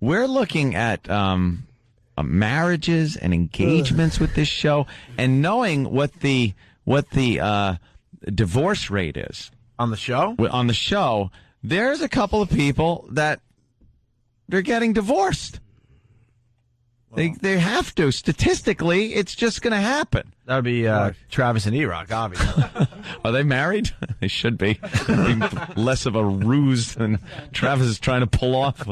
we're looking at marriages and engagements with this show, and knowing what the divorce rate is On the show? on the show. There's a couple of people that they're getting divorced. They have to. Statistically, it's just going to happen. That would be Travis and E-Rock, obviously. Are they married? They should be. It'd be less of a ruse than Travis is trying to pull off.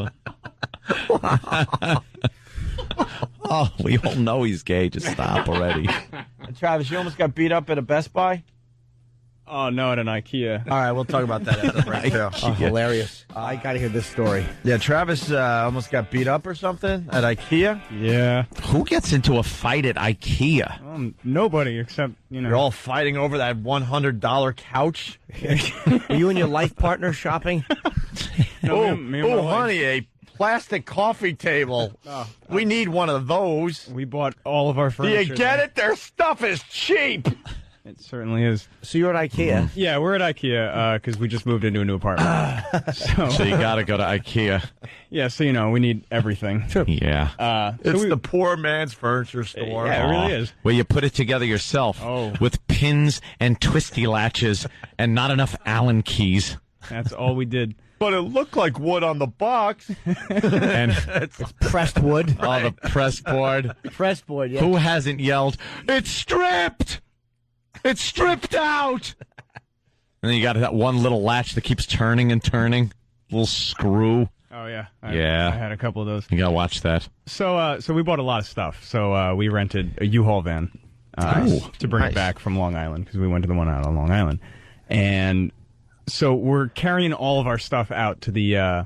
Oh, we all know he's gay. Just stop already. Travis, you almost got beat up at a Best Buy? Oh, no, at an Ikea. All right, we'll talk about that after the break, too. Oh, hilarious. I got to hear this story. Yeah, Travis almost got beat up or something at Ikea. Yeah. Who gets into a fight at Ikea? Nobody except, You're all fighting over that $100 couch. Are you and your life partner shopping? No, me and my wife. Honey, a plastic coffee table. We need one of those. We bought all of our Do furniture. you get it? Their stuff is cheap. It certainly is. So you're at Ikea. Yeah, we're at Ikea because we just moved into a new apartment. So you got to go to Ikea. Yeah, so we need everything. Yeah. It's the poor man's furniture store. Yeah, it really is. Where you put it together yourself with pins and twisty latches and not enough Allen keys. That's all we did. But it looked like wood on the box. And It's pressed wood. oh, the press board. Pressed wood, yeah. Who hasn't yelled, "It's stripped! It's stripped out!" And then you got that one little latch that keeps turning and turning. Little screw. Oh, yeah. I had a couple of those. You got to watch that. So we bought a lot of stuff. So we rented a U-Haul van to bring it back from Long Island because we went to the one out on Long Island. And so we're carrying all of our stuff out to the,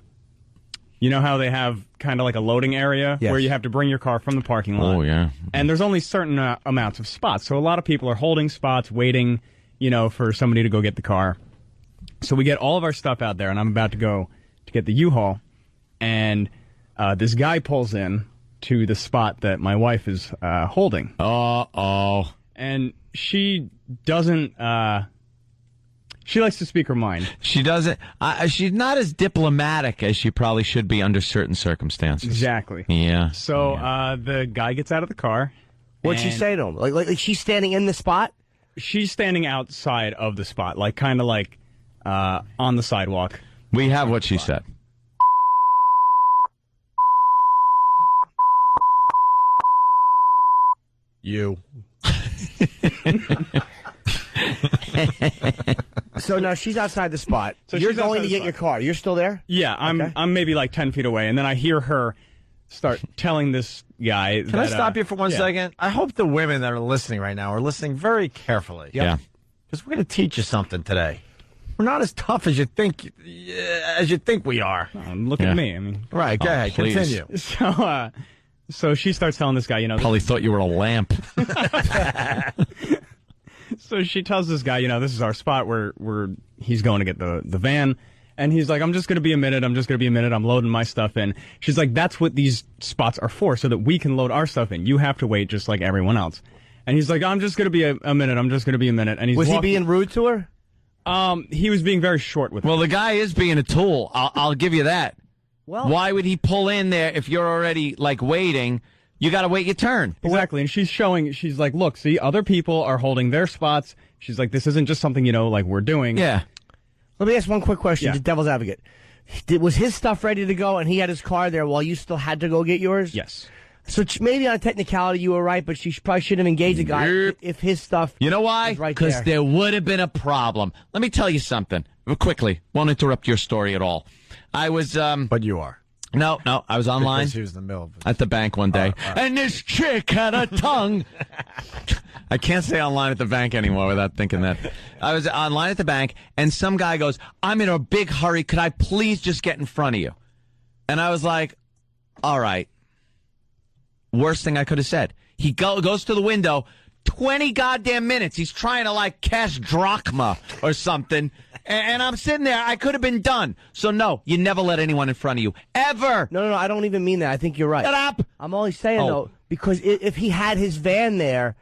you know how they have kind of like a loading area Yes. where you have to bring your car from the parking lot. Oh, yeah. And there's only certain amounts of spots. So a lot of people are holding spots, waiting, for somebody to go get the car. So we get all of our stuff out there, and I'm about to go to get the U-Haul. And this guy pulls in to the spot that my wife is holding. Uh-oh. And she doesn't... she likes to speak her mind. She doesn't. She's not as diplomatic as she probably should be under certain circumstances. Exactly. Yeah. So the guy gets out of the car. What'd she say to him? Like she's standing in the spot? She's standing outside of the spot, kind of on the sidewalk. We have what she said. You. So now she's outside the spot. So You're she's going outside to the get spot. your car. You're still there? Yeah, I'm maybe 10 feet away, and then I hear her start telling this guy. Can I stop you for one second? I hope the women that are listening right now are listening very carefully. Yeah. Because we're going to teach you something today. We're not as tough as you think we are. Look at me. I mean, Right, go ahead. please. Continue. So she starts telling this guy, Probably thought you were a lamp. So she tells this guy, this is our spot where he's going to get the van. And he's like, I'm just going to be a minute. I'm loading my stuff in. She's like, that's what these spots are for, so that we can load our stuff in. You have to wait just like everyone else. And he's like, I'm just going to be a minute. And he's Was he being rude to her? He was being very short with her. Well, the guy is being a tool. I'll give you that. Well, Why would he pull in there if you're already, waiting? You got to wait your turn. Exactly. And she's like, look, see, other people are holding their spots. She's like, this isn't just something, we're doing. Yeah. Let me ask one quick question, Yeah. just devil's advocate. Was his stuff ready to go and he had his car there while you still had to go get yours? Yes. So maybe on a technicality you were right, but she probably shouldn't have engaged the guy Yep. if his stuff You know why? was right Because there. there would have been a problem. Let me tell you something. Quickly. Won't interrupt your story at all. I was, But you are. No, I was online Because he was in the middle of it. at the bank one day, and this chick had a tongue. I can't say online at the bank anymore without thinking that. I was online at the bank, and some guy goes, I'm in a big hurry. Could I please just get in front of you? And I was like, all right. Worst thing I could have said. He goes to the window, 20 goddamn minutes. He's trying to, cash drachma or something. And I'm sitting there. I could have been done. So, no, you never let anyone in front of you. Ever. No, I don't even mean that. I think you're right. Shut up. I'm only saying, though, because if he had his van there,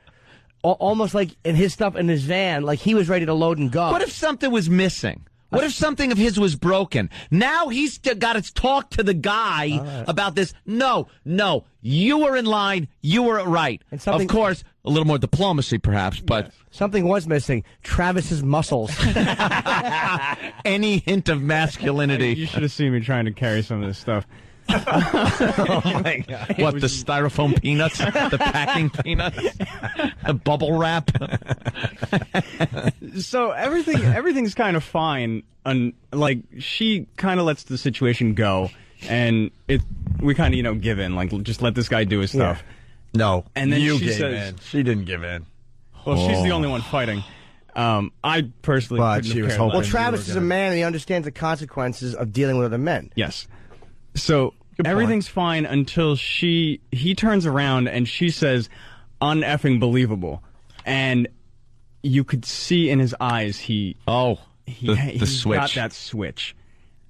almost like in his stuff in his van, like he was ready to load and go. What if something was missing? What if something of his was broken? Now he's got to talk to the guy about this. No, you were in line. You were right. And of course, a little more diplomacy, perhaps, but something was missing. Travis's muscles. any hint of masculinity. You should have seen me trying to carry some of this stuff. Oh my God! What, the styrofoam peanuts? The packing peanuts? The bubble wrap? So everything's kind of fine, and like she kind of lets the situation go, and we kind of give in, like just let this guy do his stuff. No, And then you she gave says- in. She didn't give in. Well, she's the only one fighting. I personally, But couldn't she have was cared hoping- less. Well, Travis is a man, and he understands the consequences of dealing with other men. Yes. So everything's fine until he turns around and she says, "Uneffing believable," and you could see in his eyes the he's switch. got that switch,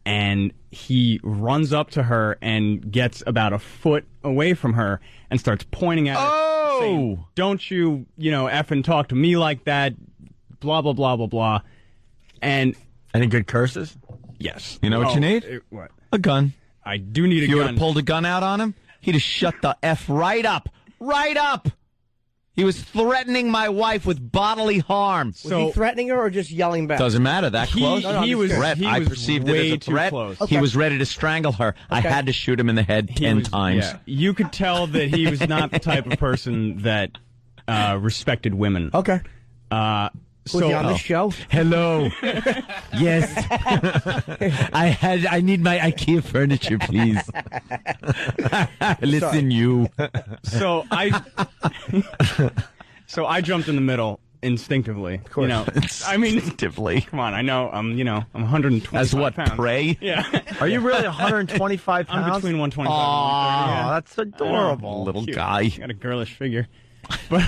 and he runs up to her and gets about a foot away from her and starts pointing at her, saying, "Don't you effing talk to me like that," blah blah blah blah blah. And Any good curses? yes, You know what you need? What? A gun. I do need If a you would gun. have pulled a gun out on him, he'd have shut the F right up. Right up. He was threatening my wife with bodily harm. Was he threatening her or just yelling back? Doesn't matter. That close? he was threat. he I was perceived it way as a too threat. close. He was ready to strangle her. I had to shoot him in the head He 10 was- times. yeah. You could tell that he was not the type of person that respected women. Okay. Was he on the show? Hello. Yes. I need my IKEA furniture, please. Listen, you. So I jumped in the middle instinctively. Of course. I mean, Instinctively. come on. I know. I'm 125 As what, pounds. prey? Yeah. Are you really 125 pounds? I'm between 125 Oh, and 130. that's adorable. Little Cute. guy. Got a girlish figure. But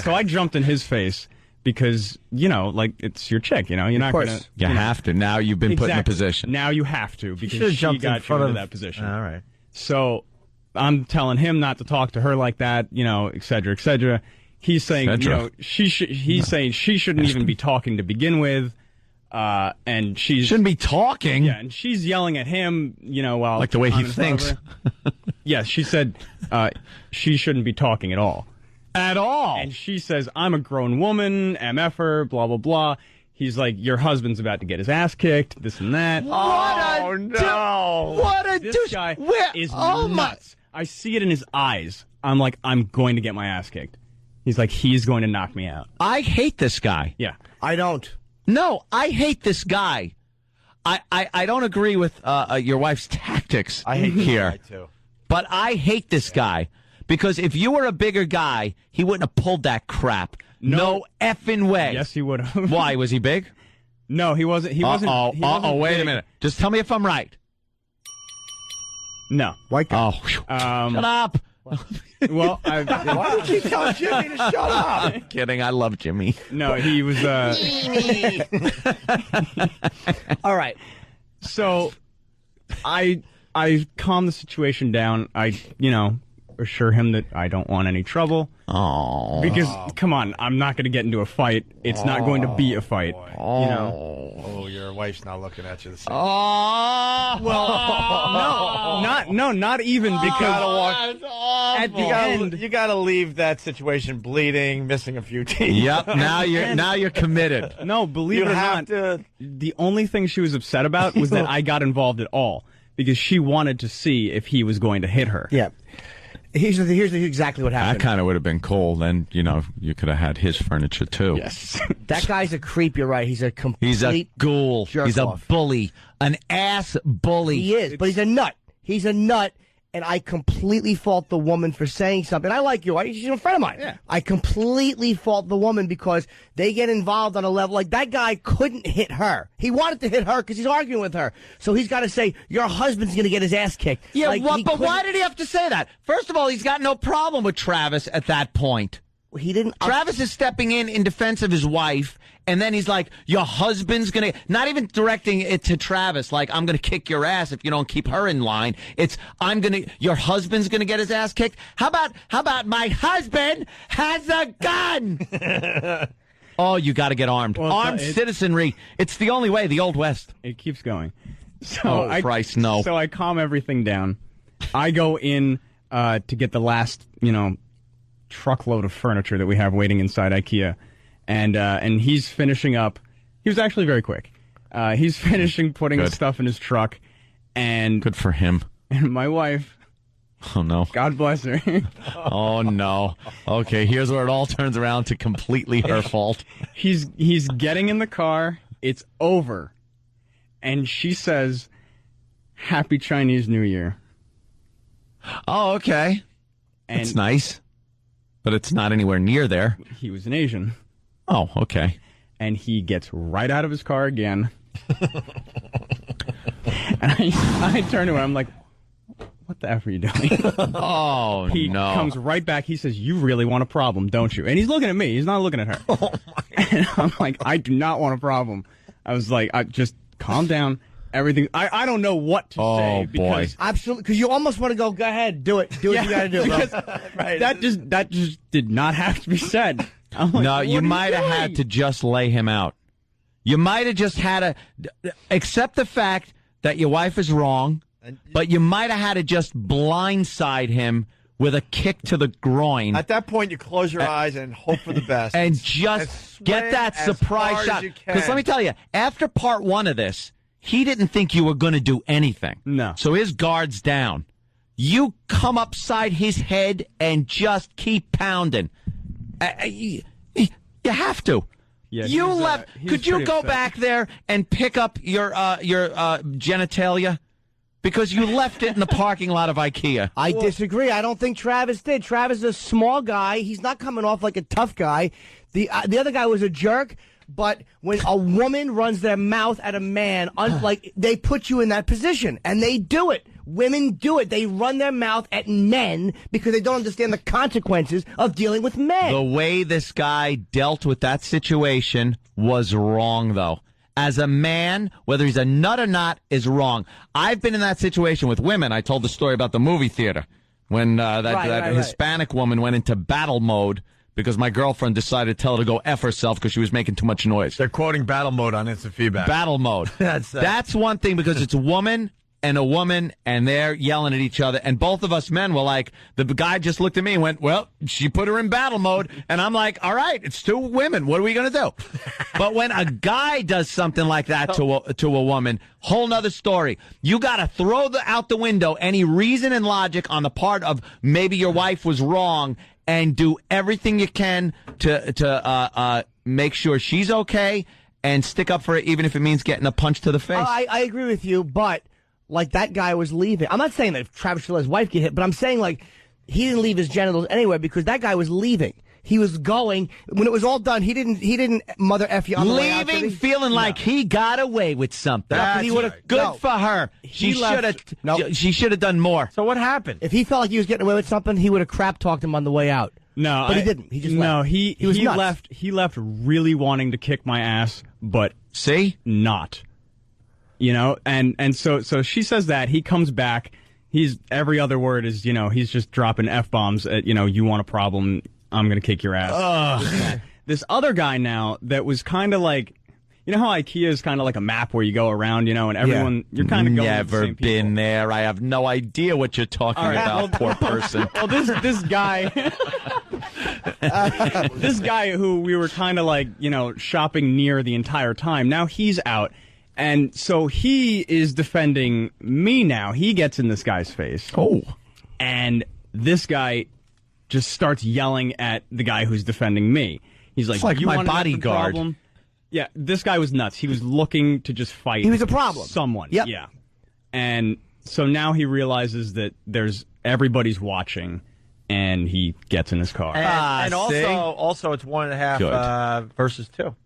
so I jumped in his face because like it's your chick. You're not course. gonna. You have to. Now you've been put in a Exactly. position. Now you have to because Should have she jumped got in front you of into that position. All right. So I'm telling him not to talk to her like that, et cetera, et cetera. He's saying, Cetera. he's saying she shouldn't even be talking to begin with, and she's Shouldn't be talking. yeah, and she's yelling at him, while Like the way he I'm in front of thinks. her. Yeah, she said she shouldn't be talking at all. At all. And she says, "I'm a grown woman, MFer, blah blah blah." He's like, "Your husband's about to get his ass kicked, this and that." Oh, no. What a This douche. guy Where? is Oh, my. nuts. I see it in his eyes. I'm like, I'm going to get my ass kicked. He's like, he's going to knock me out. I hate this guy. Yeah. I don't. No, I hate this guy. I don't agree with your wife's tactics I hate this here. guy, too. But I hate this guy because if you were a bigger guy, he wouldn't have pulled that crap. No effing way. Yes, he would have. Why? Was he big? No, he wasn't. He wasn't. he wasn't Wait a big. minute. Just tell me if I'm right. No. White guy. Oh, phew. Shut up. Well, Why would you tell Jimmy to shut up? Kidding. I love Jimmy. no, he was. All right. So, I calm the situation down. I assure him that I don't want any trouble. Oh. Because, come on, I'm not going to get into a fight. It's not going to be a fight. Oh, your wife's not looking at you the same. Not even because at the end. You gotta leave that situation bleeding, missing a few teeth. Yep. Now you're committed. No, believe You it or have not, to. the only thing she was upset about was that I got involved at all because she wanted to see if he was going to hit her. Yeah. Here's exactly what That happened. kind of would have been cool. Then, you could have had his furniture, too. Yes. That guy's a creep. You're right. He's a complete. He's a ghoul. He's a jerk-off. bully. An ass bully. He is, but he's a nut. He's a nut, and I completely fault the woman for saying something. I like you. She's a friend of mine. Yeah. I completely fault the woman because they get involved on a level like that guy couldn't hit her. He wanted to hit her because he's arguing with her. So he's got to say, your husband's going to get his ass kicked. Yeah, Like, he but why couldn't- did he have to say that? First of all, he's got no problem with Travis at that point. He didn't. Travis is stepping in defense of his wife, and then he's like, your husband's going to, not even directing it to Travis, like, I'm going to kick your ass if you don't keep her in line. It's, your husband's going to get his ass kicked. How about my husband has a gun? Oh, you got to get armed. Well, Armed citizenry. It's the only way, the Old West. It keeps going. So Oh, Christ, no. So I calm everything down. I go in to get the last, truckload of furniture that we have waiting inside Ikea, and he's finishing up. He was actually very quick. He's finishing putting his stuff in his truck, and Good for him. And my wife, Oh, no. God bless her. Oh, no. Okay, here's where it all turns around to completely her fault. He's getting in the car. It's over. And she says, "Happy Chinese New Year." Oh, okay. And That's nice. But it's not anywhere near there. he was an Asian. Oh, okay. And he gets right out of his car again. And I turn to him. I'm like, "What the F are you doing?" Oh, He no. comes right back. He says, "You really want a problem, don't you?" And he's looking at me. He's not looking at her. Oh, my. And I'm like, "I do not want a problem." I was like, just calm down. Everything. I don't know what to say. Boy. Absolutely, because you almost want to go ahead, do it. Do what you got to do, bro. Right. That just did not have to be said. I'm like, No, "What you are might have doing?" had to just lay him out. You might have just had to accept the fact that your wife is wrong, but you might have had to just blindside him with a kick to the groin At that point, you close your eyes and hope for the best. and just get that swing as surprise hard shot. as you can. Because let me tell you, after part one of this, he didn't think you were going to do anything. No. So his guard's down. You come upside his head and just keep pounding. You have to. Yeah, you he's, left. he's Could you pretty go upset. back there and pick up your genitalia? Because you left it in the parking lot of Ikea. I disagree. I don't think Travis did. Travis is a small guy. He's not coming off like a tough guy. The other guy was a jerk. But when a woman runs their mouth at a man, like they put you in that position, and they do it. Women do it. They run their mouth at men because they don't understand the consequences of dealing with men. The way this guy dealt with that situation was wrong, though. As a man, whether he's a nut or not, is wrong. I've been in that situation with women. I told the story about the movie theater when that Hispanic woman went into battle mode because my girlfriend decided to tell her to go F herself because she was making too much noise. They're quoting battle mode on instant feedback. Battle mode. That's one thing because it's a woman and they're yelling at each other. And both of us men were like, the guy just looked at me and went, well, she put her in battle mode. And I'm like, all right, it's two women. What are we going to do? But when a guy does something like that to a woman, whole nother story. You got to throw out the window any reason and logic on the part of maybe your wife was wrong and do everything you can to make sure she's okay and stick up for it, even if it means getting a punch to the face. I agree with you, but like that guy was leaving. I'm not saying that Travis should let his wife get hit, but I'm saying like he didn't leave his genitals anywhere because that guy was leaving. He was going when it was all done. He didn't mother F you on the way out, did Leaving he? feeling like he got away with something. He would've- Good no. for her. She left- no. She should have done more. So what happened? If he felt like he was getting away with something, he would have crap talked him on the way out. No, But he didn't. He just no. left. He was nuts. left. He left really wanting to kick my ass, but See? not. And so she says that he comes back. He's every other word is he's just dropping F-bombs at you want a problem, I'm gonna kick your ass. This other guy now that was kind of like, how Ikea is kind of like a map where you go around, and everyone you're kind of going with the Never same people. been there. I have no idea what you're talking All right, about, poor person. Well, this guy, this guy who we were kind of like, shopping near the entire time. Now he's out, and so he is defending me. Now he gets in this guy's face. Oh. And this guy just starts yelling at the guy who's defending me. He's like, It's like "You my want an effing bodyguard." problem?" Yeah, this guy was nuts. He was looking to just fight. He was a problem. Someone. Yep. Yeah. And so now he realizes that everybody's watching, and he gets in his car. And see? also it's 1.5 versus 2.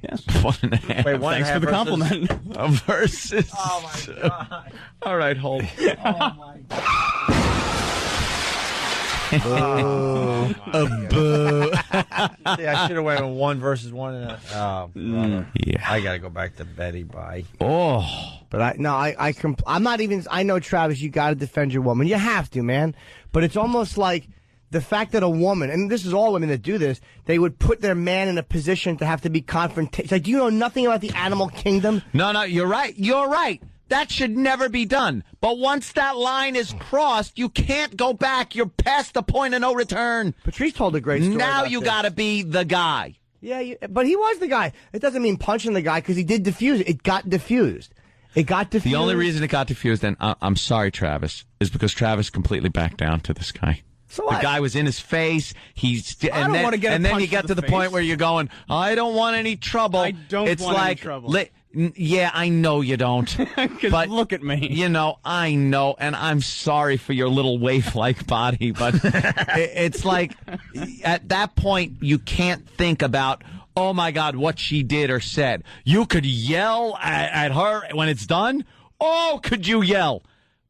Yes. 1.5. Wait, one and Thanks a for half the versus- compliment. Versus. Oh my god! All right, hold. Boo. Boo. See, I should have went with 1 versus 1. Oh, brother. Yeah. I got to go back to Betty. Bye. Oh. But I'm not even. I know Travis, you got to defend your woman. You have to, man. But it's almost like the fact that a woman, and this is all women that do this, they would put their man in a position to have to be confrontation. Like, do you know nothing about the animal kingdom? No, you're right. You're right. That should never be done. But once that line is crossed, you can't go back. You're past the point of no return. Patrice told a great story. Now you got to be the guy. Yeah, but he was the guy. It doesn't mean punching the guy because he did diffuse it. It got diffused. It got diffused. The only reason it got diffused, and I'm sorry, Travis, is because Travis completely backed down to this guy. So the guy was in his face. I don't want to get. And then you get to the point where you're going, I don't want any trouble. I don't want any trouble. Yeah, I know you don't. But look at me. You know, I know, and I'm sorry for your little waif-like body, but it's like at that point you can't think about, oh my God, what she did or said. You could yell at her when it's done. Oh, could you yell?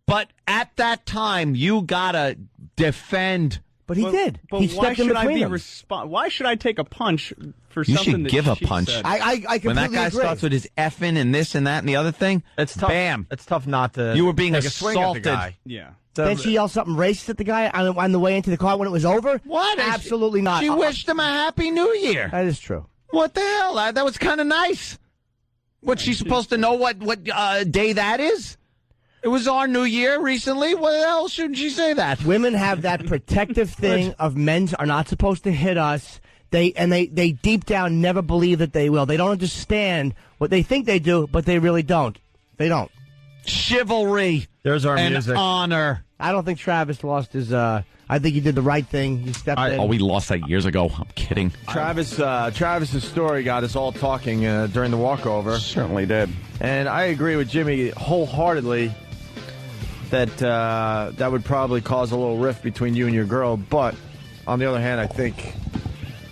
But at that time, you gotta defend. But he did. But he why stepped in should I between be them. why should I take a punch for You something should that give a she punch. said? I completely When that guy agree. starts with his effing and this and that and the other thing, It's tough. bam. It's tough not to. You were being take a swing at the assaulted. guy. Yeah. Then she yelled something racist at the guy on the way into the car when it was over? What? Absolutely not. She wished him a Happy New Year. That is true. What the hell? That was kind of nice. What's she supposed to know what day that is? It was our New Year recently. What the hell shouldn't she say that? Women have that protective thing of men are not supposed to hit us. They deep down never believe that they will. They don't understand what they think they do, but they really don't. They don't. Chivalry. There's our and music. honor. I don't think Travis lost his. I think he did the right thing. He stepped in. Oh, we lost that years ago. I'm kidding. Travis's story got us all talking during the walkover. Certainly did. And I agree with Jimmy wholeheartedly that that would probably cause a little rift between you and your girl. But on the other hand, I think,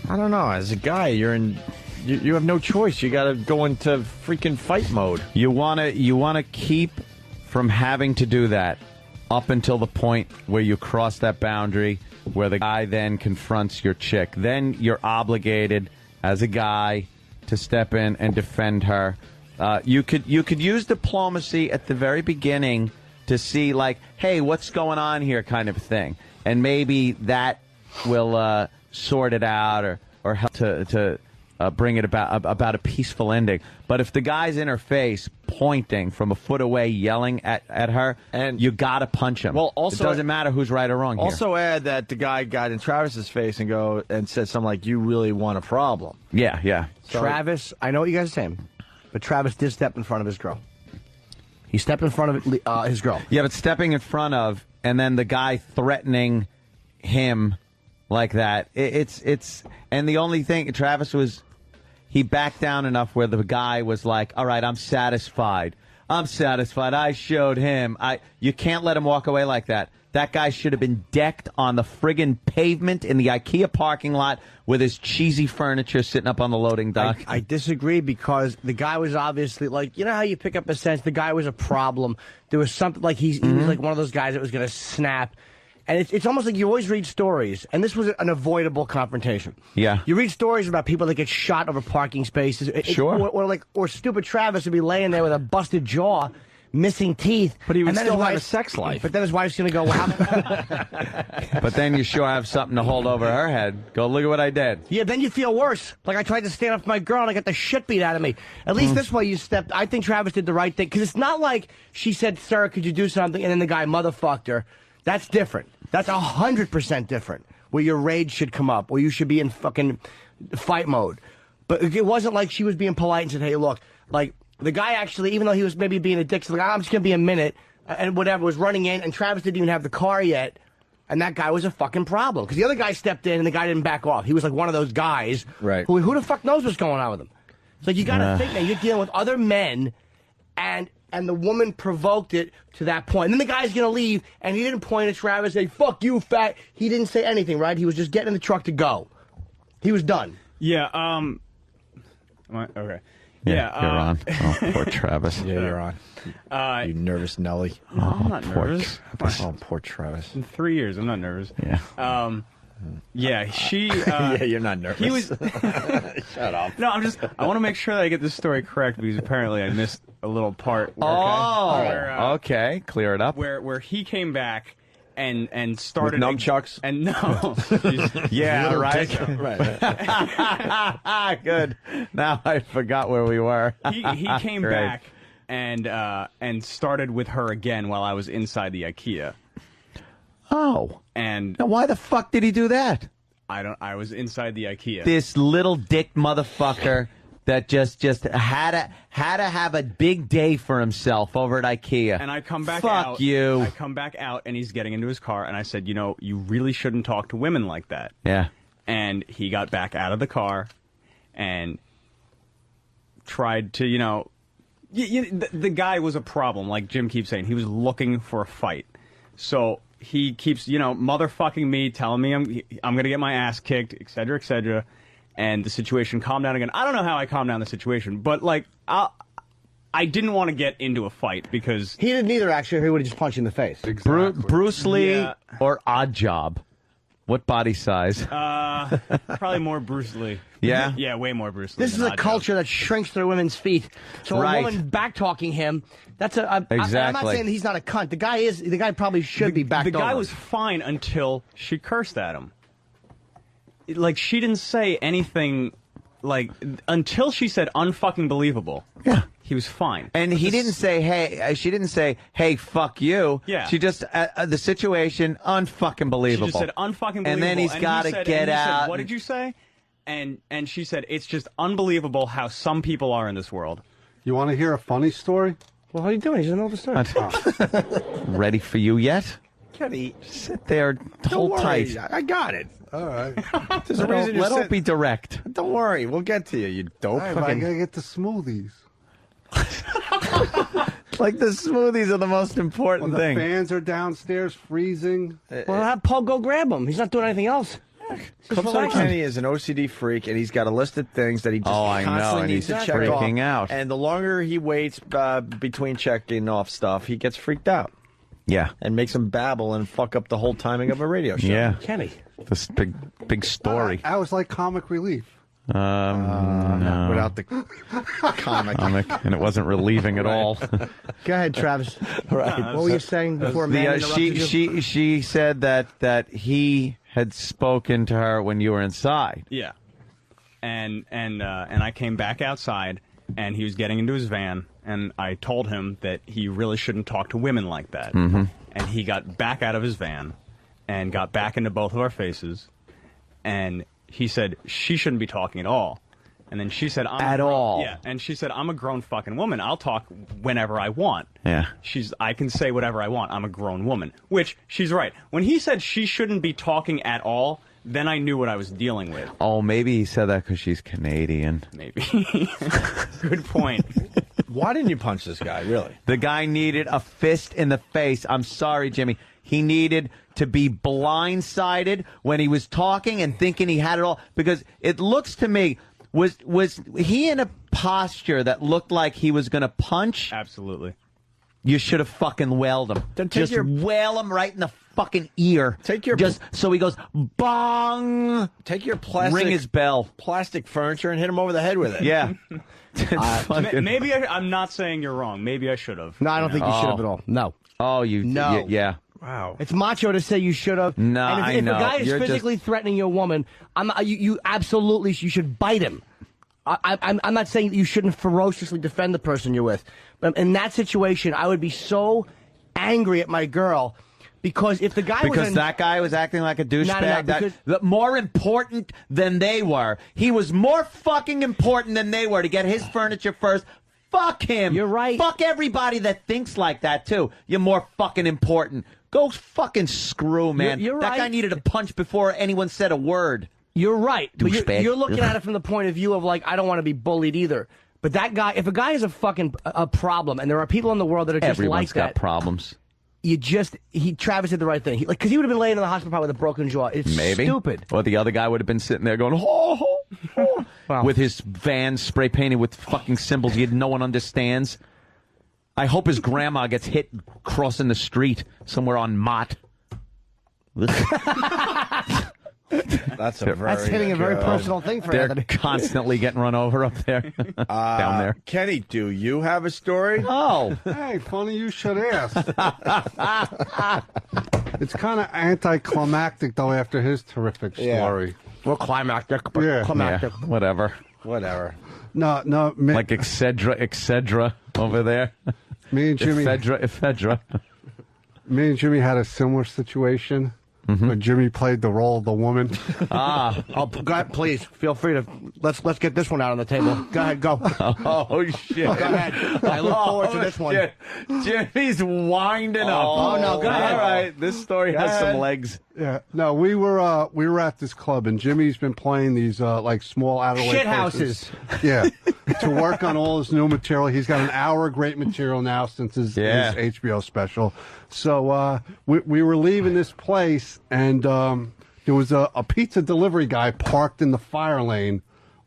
I don't know, as a guy, you have no choice. You got to go into freaking fight mode. You wanna keep from having to do that up until the point where you cross that boundary, where the guy then confronts your chick. Then you're obligated as a guy to step in and defend her. You could use diplomacy at the very beginning to see, like, hey, what's going on here, kind of thing, and maybe that will sort it out or help to bring it about a peaceful ending. But if the guy's in her face, pointing from a foot away, yelling at her, and you gotta punch him. Well, also, it doesn't matter who's right or wrong here. Also, add that the guy got in Travis's face and said something like, "You really want a problem." Yeah. So, Travis, I know what you guys are saying, but Travis did step in front of his girl. He stepped in front of his girl. Yeah, but stepping in front of, and then the guy threatening him like that, it's and the only thing, Travis he backed down enough where the guy was like, all right, I'm satisfied. I showed him. You can't let him walk away like that. That guy should have been decked on the friggin' pavement in the Ikea parking lot with his cheesy furniture sitting up on the loading dock. I disagree because the guy was obviously like, you know how you pick up a sense the guy was a problem. There was something like he was like one of those guys that was going to snap. And it's almost like you always read stories, and this was an avoidable confrontation. Yeah. You read stories about people that get shot over parking spaces. Sure. Or stupid Travis would be laying there with a busted jaw, missing teeth. But he would and then still his have a wife- sex life. But then his wife's going to go, wow. But then you sure have something to hold over her head. Go, look at what I did. Yeah, then you feel worse. Like I tried to stand up for my girl and I got the shit beat out of me. At least this way you stepped. I think Travis did the right thing. Because it's not like she said, Sarah, could you do something? And then the guy motherfucked her. That's different. That's 100% different. Where your rage should come up. Where you should be in fucking fight mode. But it wasn't like she was being polite and said, hey, look. Like, the guy actually, even though he was maybe being a dick, said, like, I'm just going to be a minute. And whatever, was running in. And Travis didn't even have the car yet. And that guy was a fucking problem. Because the other guy stepped in and the guy didn't back off. He was like one of those guys. Right. Who the fuck knows what's going on with him? It's like, you got to think now. You're dealing with other men. And the woman provoked it to that point. And then the guy's going to leave, and he didn't point at Travis and say, fuck you, fat. He didn't say anything, right? He was just getting in the truck to go. He was done. Yeah, okay. Yeah, you're on. Oh, poor Travis. Yeah, you're on. You nervous Nelly. No, I'm not nervous. Oh, poor Travis. In 3 years, I'm not nervous. Yeah. Yeah, she... yeah, you're not nervous. He was... Shut up. No, I want to make sure that I get this story correct because apparently I missed a little part. Okay. Clear it up. Where he came back and started With nunchucks? And no, Yeah, right. Right. Good. Now I forgot where we were. he came Great. back and started with her again while I was inside the Ikea. Oh. And Now, why the fuck did he do that? I was inside the Ikea. This little dick motherfucker that just had to have a big day for himself over at Ikea. And I come back Fuck out. you. I come back out, and he's getting into his car, and I said, you know, you really shouldn't talk to women like that. Yeah. And he got back out of the car and tried to, you know, the guy was a problem, like Jim keeps saying. He was looking for a fight. So he keeps, you know, motherfucking me, telling me I'm going to get my ass kicked, et cetera, et cetera. And the situation calmed down again. I don't know how I calmed down the situation, but, like, I didn't want to get into a fight because... He didn't either, actually. He would have just punched you in the face. Exactly. Bruce Lee Yeah. or Odd Job? What body size? Probably more Bruce Lee. Yeah? Yeah, way more Bruce Lee. This is than a Odd Job. culture that shrinks their women's feet. So Right. a woman back-talking him, that's a... I'm not Exactly. saying that he's not a cunt. The guy probably should be backed The guy over. was fine until she cursed at him. Like, she didn't say anything, like, until she said unfucking believable. Yeah. He was fine. And he didn't say, hey, she didn't say, hey, fuck you. Yeah. She just, the situation, unfucking believable. She just said unfucking believable. And then he's got to get out. Said, what did you say? And she said, it's just unbelievable how some people are in this world. You want to hear a funny story? Well, how are you doing? He's in the middle of the story. Ready for you yet? Kenny, Sit there, hold tight. I got it. All right. There's a reason you Let said... Opie direct. Don't worry, we'll get to you, you dope. All right, but I gotta get the smoothies. Like the smoothies are the most important When the thing. fans are downstairs freezing. Well, have Paul go grab him. He's not doing anything else. Clifton Kenny is an OCD freak, and he's got a list of things that he just I know, constantly and needs he's to check freaking off. out. And the longer he waits between checking off stuff, he gets freaked out Yeah. and makes him babble and fuck up the whole timing of a radio show. Yeah. Kenny. This big story. I was like comic relief. No. Without the comic. And it wasn't relieving at all. Go ahead, Travis. Right. What were you saying before man interrupted you? she said that he had spoken to her when you were inside. Yeah. And I came back outside, and he was getting into his van, and I told him that he really shouldn't talk to women like that. Mm-hmm. And he got back out of his van and got back into both of our faces, and he said, she shouldn't be talking at all. And then she said, At all? Yeah, and she said, I'm a grown fucking woman. I'll talk whenever I want. Yeah. I can say whatever I want. I'm a grown woman. Which, she's right. When he said she shouldn't be talking at all, then I knew what I was dealing with. Oh, maybe he said that because she's Canadian. Maybe. Good point. Why didn't you punch this guy, really? The guy needed a fist in the face. I'm sorry, Jimmy. He needed to be blindsided when he was talking and thinking he had it all. Because it looks to me, was he in a posture that looked like he was going to punch? Absolutely. You should have fucking wailed him. Then take Just your- wail him right in the fucking ear. Take your- Just so he goes, bong! Take your plastic Ring his bell. plastic furniture and hit him over the head with it. Yeah. Fucking- Maybe I'm not saying you're wrong. Maybe I should have. No, I don't think you should have at all. No. Oh, you... No. Yeah. Wow. It's macho to say you should have. No, and I if know. a guy is You're physically threatening your woman, you absolutely you should bite him. I'm not saying that you shouldn't ferociously defend the person you're with, but in that situation, I would be so angry at my girl because if the guy Because that guy was acting like a douchebag. because- That more important than they were. He was more fucking important than they were to get his furniture first. Fuck him. You're right. Fuck everybody that thinks like that, too. You're more fucking important. Go fucking screw, man. You're that guy right. needed a punch before anyone said a word. You're right. But Douchebag. you're looking at it from the point of view of like, I don't want to be bullied either. But that guy, if a guy is a fucking a problem, and there are people in the world that are just Everyone's like got that, problems. Travis did the right thing. Because he would have been laying in the hospital probably with a broken jaw. It's Maybe. stupid. Or the other guy would have been sitting there going, Wow. with his van spray painted with fucking symbols no one understands. I hope his grandma gets hit crossing the street somewhere on Mott. That's hitting a very personal thing for They're Anthony. constantly getting run over up there, down there. Kenny, do you have a story? Oh, Hey, funny you should ask. It's kind of anticlimactic, though, after his terrific story. Well, climactic, but Yeah. climactic. Yeah, whatever. No, Like etc. over there. me and Jimmy, Ephedra. me and Jimmy had a similar situation. But Jimmy played the role of the woman. Oh, go ahead, please. Feel free to let's get this one out on the table. Go ahead, go. Oh shit! Go ahead. I look forward to this one. Shit. Jimmy's winding up. Oh, no, go ahead. All right, this story has some legs. Yeah, no, we were at this club, and Jimmy's been playing these like small out of the way Shit places. houses. Yeah, to work on all his new material. He's got an hour of great material now since his HBO special. So we were leaving this place, and there was a pizza delivery guy parked in the fire lane,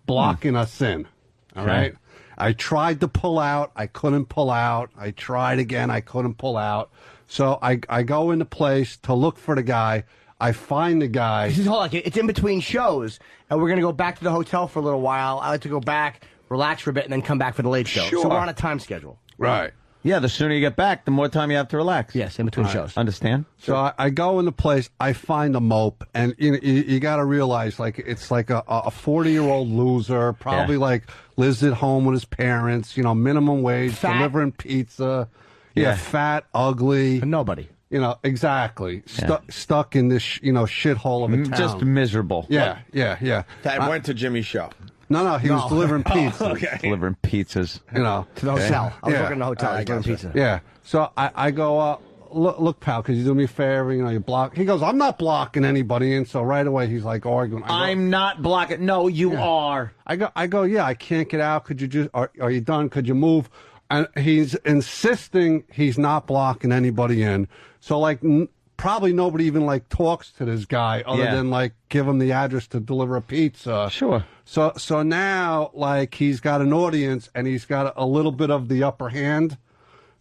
blocking us in. All right. I tried to pull out. I couldn't pull out. I tried again. I couldn't pull out. So I go into place to look for the guy. I find the guy. Hold on, it's in between shows, and we're gonna go back to the hotel for a little while. I like to go back, relax for a bit, and then come back for the late show. Sure. So we're on a time schedule. Right. Yeah, the sooner you get back, the more time you have to relax. Yes, in between shows. Understand? So I go into place. I find a mope, and you got to realize, like, it's like a 40-year-old loser, probably like lives at home with his parents. Minimum wage, Fat. delivering pizza. Yeah, fat, ugly. Nobody. Exactly. Stuck in this, shithole of a town. Just miserable. Yeah. That went to Jimmy's show. No, he was delivering pizza. Delivering pizzas. To the hotel. I was working in the hotel. I was getting pizza. Yeah. So I go, look, pal, could you do me a favor? You block. He goes, I'm not blocking anybody in. So right away he's like arguing. I'm not blocking. No, you are. I go, yeah, I can't get out. Could you just, are you done? Could you move? And he's insisting he's not blocking anybody in. So probably nobody even talks to this guy other than give him the address to deliver a pizza. Sure. So now he's got an audience and he's got a little bit of the upper hand.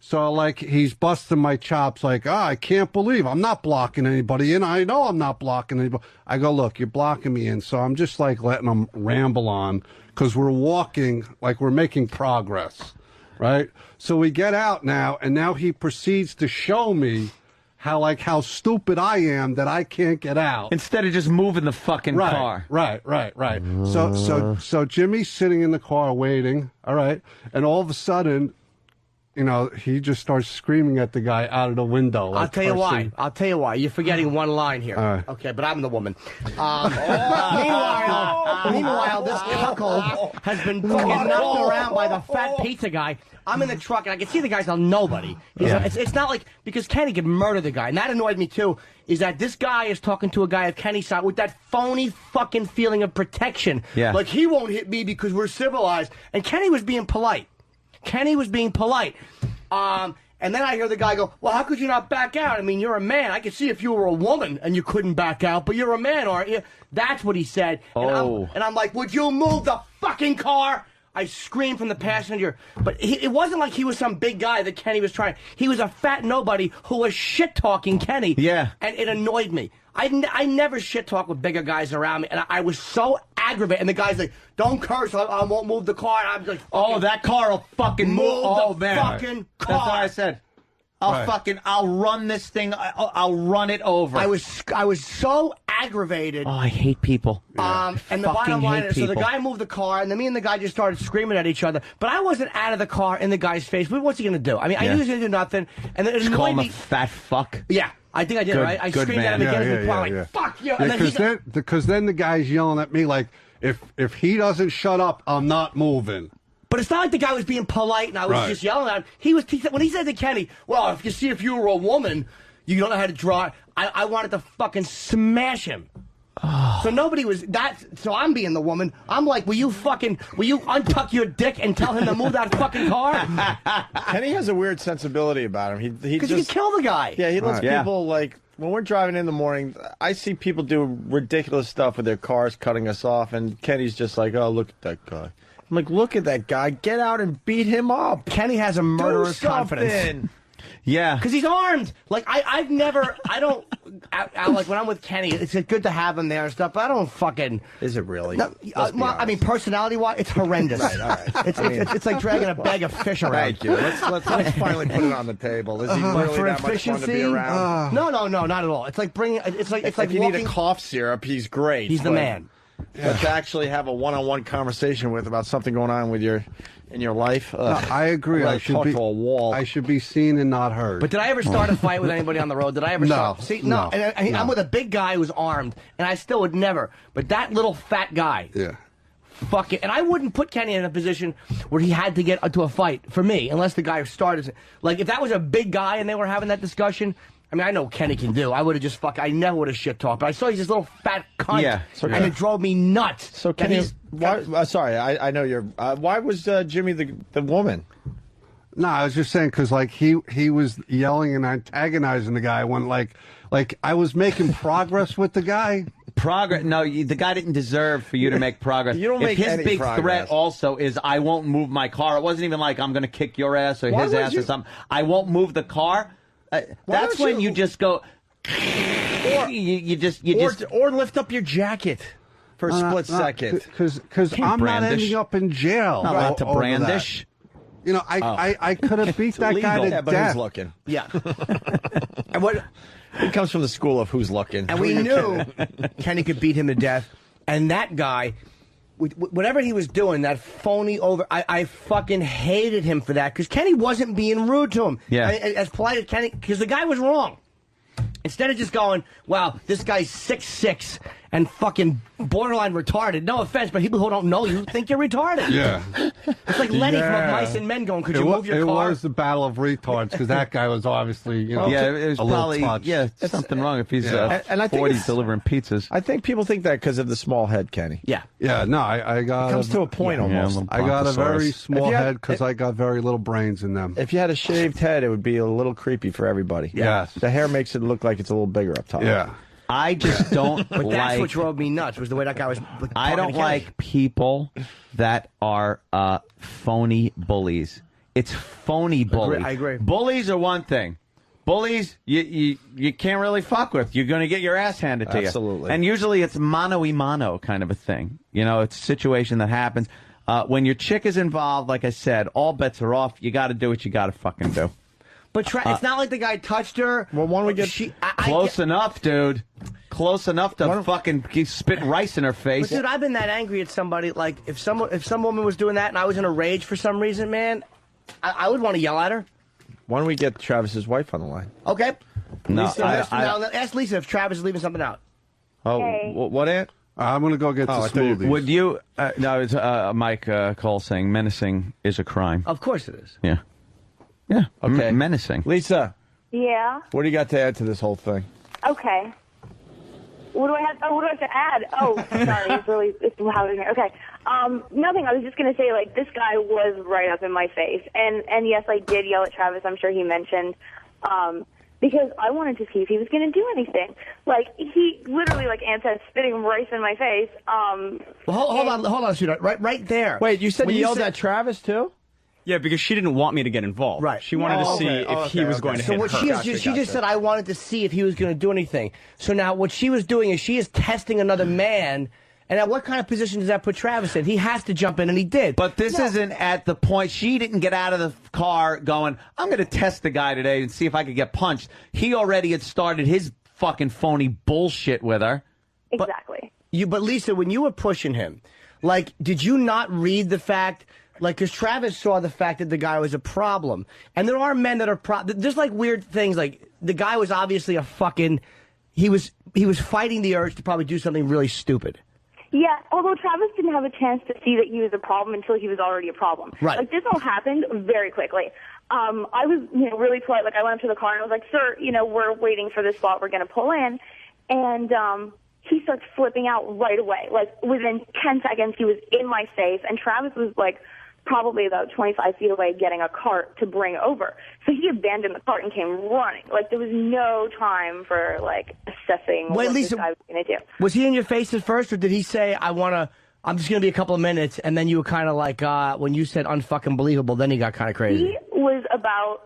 So he's busting my chops I can't believe I'm not blocking anybody in. I know I'm not blocking anybody. I go, look, you're blocking me in. So I'm just letting him ramble on because we're walking, we're making progress. Right? So we get out now, and now he proceeds to show me how stupid I am that I can't get out. Instead of just moving the fucking car. Right. So Jimmy's sitting in the car waiting, all right? And all of a sudden, he just starts screaming at the guy out of the window. I'll tell you why. You're forgetting one line here. Okay, but I'm the woman. Meanwhile, this cuckold has been fucking knocked around by the fat pizza guy. I'm in the truck, and I can see the guy's on nobody. It's not because Kenny could murder the guy, and that annoyed me, too, is that this guy is talking to a guy of Kenny's side with that phony fucking feeling of protection. Yeah. He won't hit me because we're civilized. And Kenny was being polite. And then I hear the guy go, well, how could you not back out? I mean, you're a man. I could see if you were a woman and you couldn't back out, but you're a man, aren't you? That's what he said. And I'm like, would you move the fucking car? I screamed from the passenger. But it wasn't like he was some big guy that Kenny was trying. He was a fat nobody who was shit-talking Kenny. Yeah. And it annoyed me. I never shit-talk with bigger guys around me, and I was so aggravated. And the guy's like, don't curse, I won't move the car. And I'm like, that car will fucking move. Fucking car. That's what I said. I'll run this thing. I'll run it over. I was so aggravated. Oh, I hate people. And the bottom line is, so the guy moved the car, and then me and the guy just started screaming at each other. But I wasn't out of the car in the guy's face. What's he going to do? I mean, I knew he was going to do nothing. And then it Just call annoyed him me. a fat fuck. Yeah. I think I did, right? I screamed at him again. Like, fuck you. Because then the guy's yelling at me if he doesn't shut up, I'm not moving. But it's not like the guy was being polite and I was just yelling at him. When he said to Kenny, well, if you were a woman, you don't know how to draw. I wanted to fucking smash him. So nobody was so I'm being the woman. I'm like, will you untuck your dick and tell him to move that fucking car? Kenny has a weird sensibility about him. Because you can kill the guy. Yeah, he lets people when we're driving in the morning, I see people do ridiculous stuff with their cars, cutting us off, and Kenny's just like, oh, look at that guy. I'm like, look at that guy. Get out and beat him up. Kenny has a murderer's confidence. Yeah. Because he's armed. Like, I don't, like, when I'm with Kenny, it's good to have him there and stuff, but I don't fucking. Is it really? No, well, I mean, personality-wise, it's horrendous. Right, all right. It's like dragging a bag of fish around. Thank you. Let's finally put it on the table. Is he really For that much fun to be around? No, not at all. It's like bringing. It's like If you need a cough syrup, he's great. He's the man. But to actually have a one-on-one conversation with about something going on with in your life, I agree. I'd I should talk be to a wall. I should be seen and not heard. But did I ever start a fight with anybody on the road? Did I ever No, start? See, no. And I'm with a big guy who's armed, and I still would never. But that little fat guy. Yeah. Fuck it. And I wouldn't put Kenny in a position where he had to get into a fight for me, unless the guy started. Like, if that was a big guy and they were having that discussion, I mean, I know Kenny can do. I would have just I never would have shit talked. But I saw he's this little fat cunt. Yeah. And it drove me nuts. So Kenny, sorry, I know you're. Why was Jimmy the woman? No, I was just saying because like he was yelling and antagonizing the guy when like I was making progress with the guy. Progress? No, the guy didn't deserve for you to make progress. You don't make his any big progress. threat also is I won't move my car. It wasn't even like I'm going to kick your ass or his ass or something. I won't move the car. That's when you just go. Or lift up your jacket for a split second. Because I'm not ending up in jail. Not allowed to over brandish. That. You know, I could have beat that guy to Yeah, but death. who's looking? Yeah. And what? It comes from the school of who's looking. And we knew Kenny could beat him to death. And that guy, whatever he was doing, that phony I fucking hated him for that because Kenny wasn't being rude to him. Yeah. As polite as Kenny, because the guy was wrong. Instead of just going, wow, this guy's 6'6" and fucking borderline retarded. No offense, but people who don't know you think you're retarded. Yeah. It's like Lenny from Mice and Men going, could you move your car? It was the battle of retards because that guy was obviously, you know, Yeah, it was a probably little touched. something wrong if he's and I think 40 delivering pizzas. I think people think that because of the small head, Kenny. Yeah. Yeah, no, I got. It comes to a point almost. I got a very small If you had- head because I got very little brains in them. If you had a shaved head, it would be a little creepy for everybody. Yes. The hair makes it look like it's a little bigger up top. Yeah. I just don't But that's like. what drove me nuts, was the way that guy was. I don't like people that are phony bullies. It's phony bullies. I agree. Bullies are one thing. Bullies, you can't really fuck with. You're going to get your ass handed to you. Absolutely. And usually it's mano-y-mano kind of a thing. You know, it's a situation that happens. When your chick is involved, like I said, all bets are off. You got to do what you got to fucking do. But it's not like the guy touched her. Well, why don't we get Close enough, dude. Close enough to fucking spit rice in her face. But dude, I've been that angry at somebody. Like if some woman was doing that and I was in a rage for some reason, man, I would want to yell at her. Why don't we get Travis's wife on the line? Okay. No, Lisa, now ask Lisa if Travis is leaving something out. Oh, Hey. what, Aunt? I'm going to go get the I thought you- smoothies. Would you? No, it's Mike Cole saying menacing is a crime. Of course it is. Yeah. Yeah. Okay. Menacing. Lisa, Yeah. what do you got to add to this whole thing? Okay. What do I have? Oh, what do I have to add? Oh, sorry, it's loud in here. Okay. Nothing. I was just gonna say, like, this guy was right up in my face, and yes, I did yell at Travis. I'm sure he mentioned, because I wanted to see if he was gonna do anything. Like, he literally, like Ann said, spitting rice in my face. Well, hold on, sweetheart. Right there. Wait, you said When you yelled at Travis too? Yeah, because she didn't want me to get involved. Right. She wanted to see if he was going to So hit what her. she just said, I wanted to see if he was going to do anything. So now what she was doing is she is testing another man. And now what kind of position does that put Travis in? He has to jump in, and he did. But this isn't at the point. She didn't get out of the car going, I'm going to test the guy today and see if I could get punched. He already had started his fucking phony bullshit with her. Exactly. But Lisa, when you were pushing him, like, did you not read the fact? Like, because Travis saw the fact that the guy was a problem. And there are men that are there's like weird things. Like, the guy was obviously a fucking, he was fighting the urge to probably do something really stupid. Yeah, although Travis didn't have a chance to see that he was a problem until he was already a problem. Right. Like, this all happened very quickly. I was, really polite. Like, I went up to the car and I was like, sir, we're waiting for this spot. We're going to pull in. And he starts flipping out right away. Like, within 10 seconds, he was in my face. And Travis was, like, probably about 25 feet away getting a cart to bring over. So he abandoned the cart and came running. Like, there was no time for, like, assessing what Lisa, this guy was going to do. Was he in your face at first, or did he say, I'm just going to be a couple of minutes, and then you were kind of like, when you said unfucking believable, then he got kind of crazy? He was about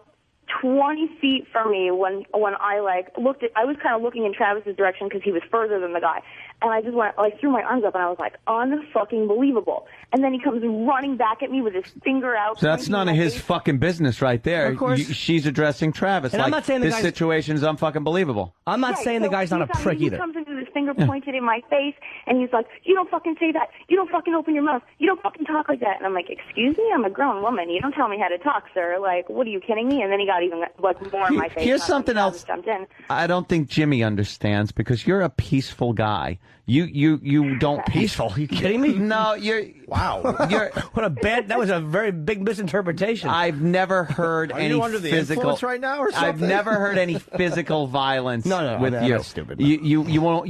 20 feet from me when I looked at. I was kind of looking in Travis's direction because he was further than the guy, and I just threw my arms up and I was like, unfucking believable. And then he comes running back at me with his finger out. So that's none of his fucking business right there. Of course. She's addressing Travis. And I'm not saying the this guy's... situation is unfucking believable. I'm not saying the guy's not a prick either. He comes in with his finger pointed in my face, and he's like, you don't fucking say that. You don't fucking open your mouth. You don't fucking talk like that. And I'm like, excuse me? I'm a grown woman. You don't tell me how to talk, sir. Like, what are you kidding me? And then he got even more in my face. Here's something else jumped in. I don't think Jimmy understands, because you're a peaceful guy. You don't... Peaceful? Are you kidding me? No, you're... Wow. That was a very big misinterpretation. I've never heard Are any you under the physical... influence right now or something? I've never heard any physical violence with you. That's stupid. You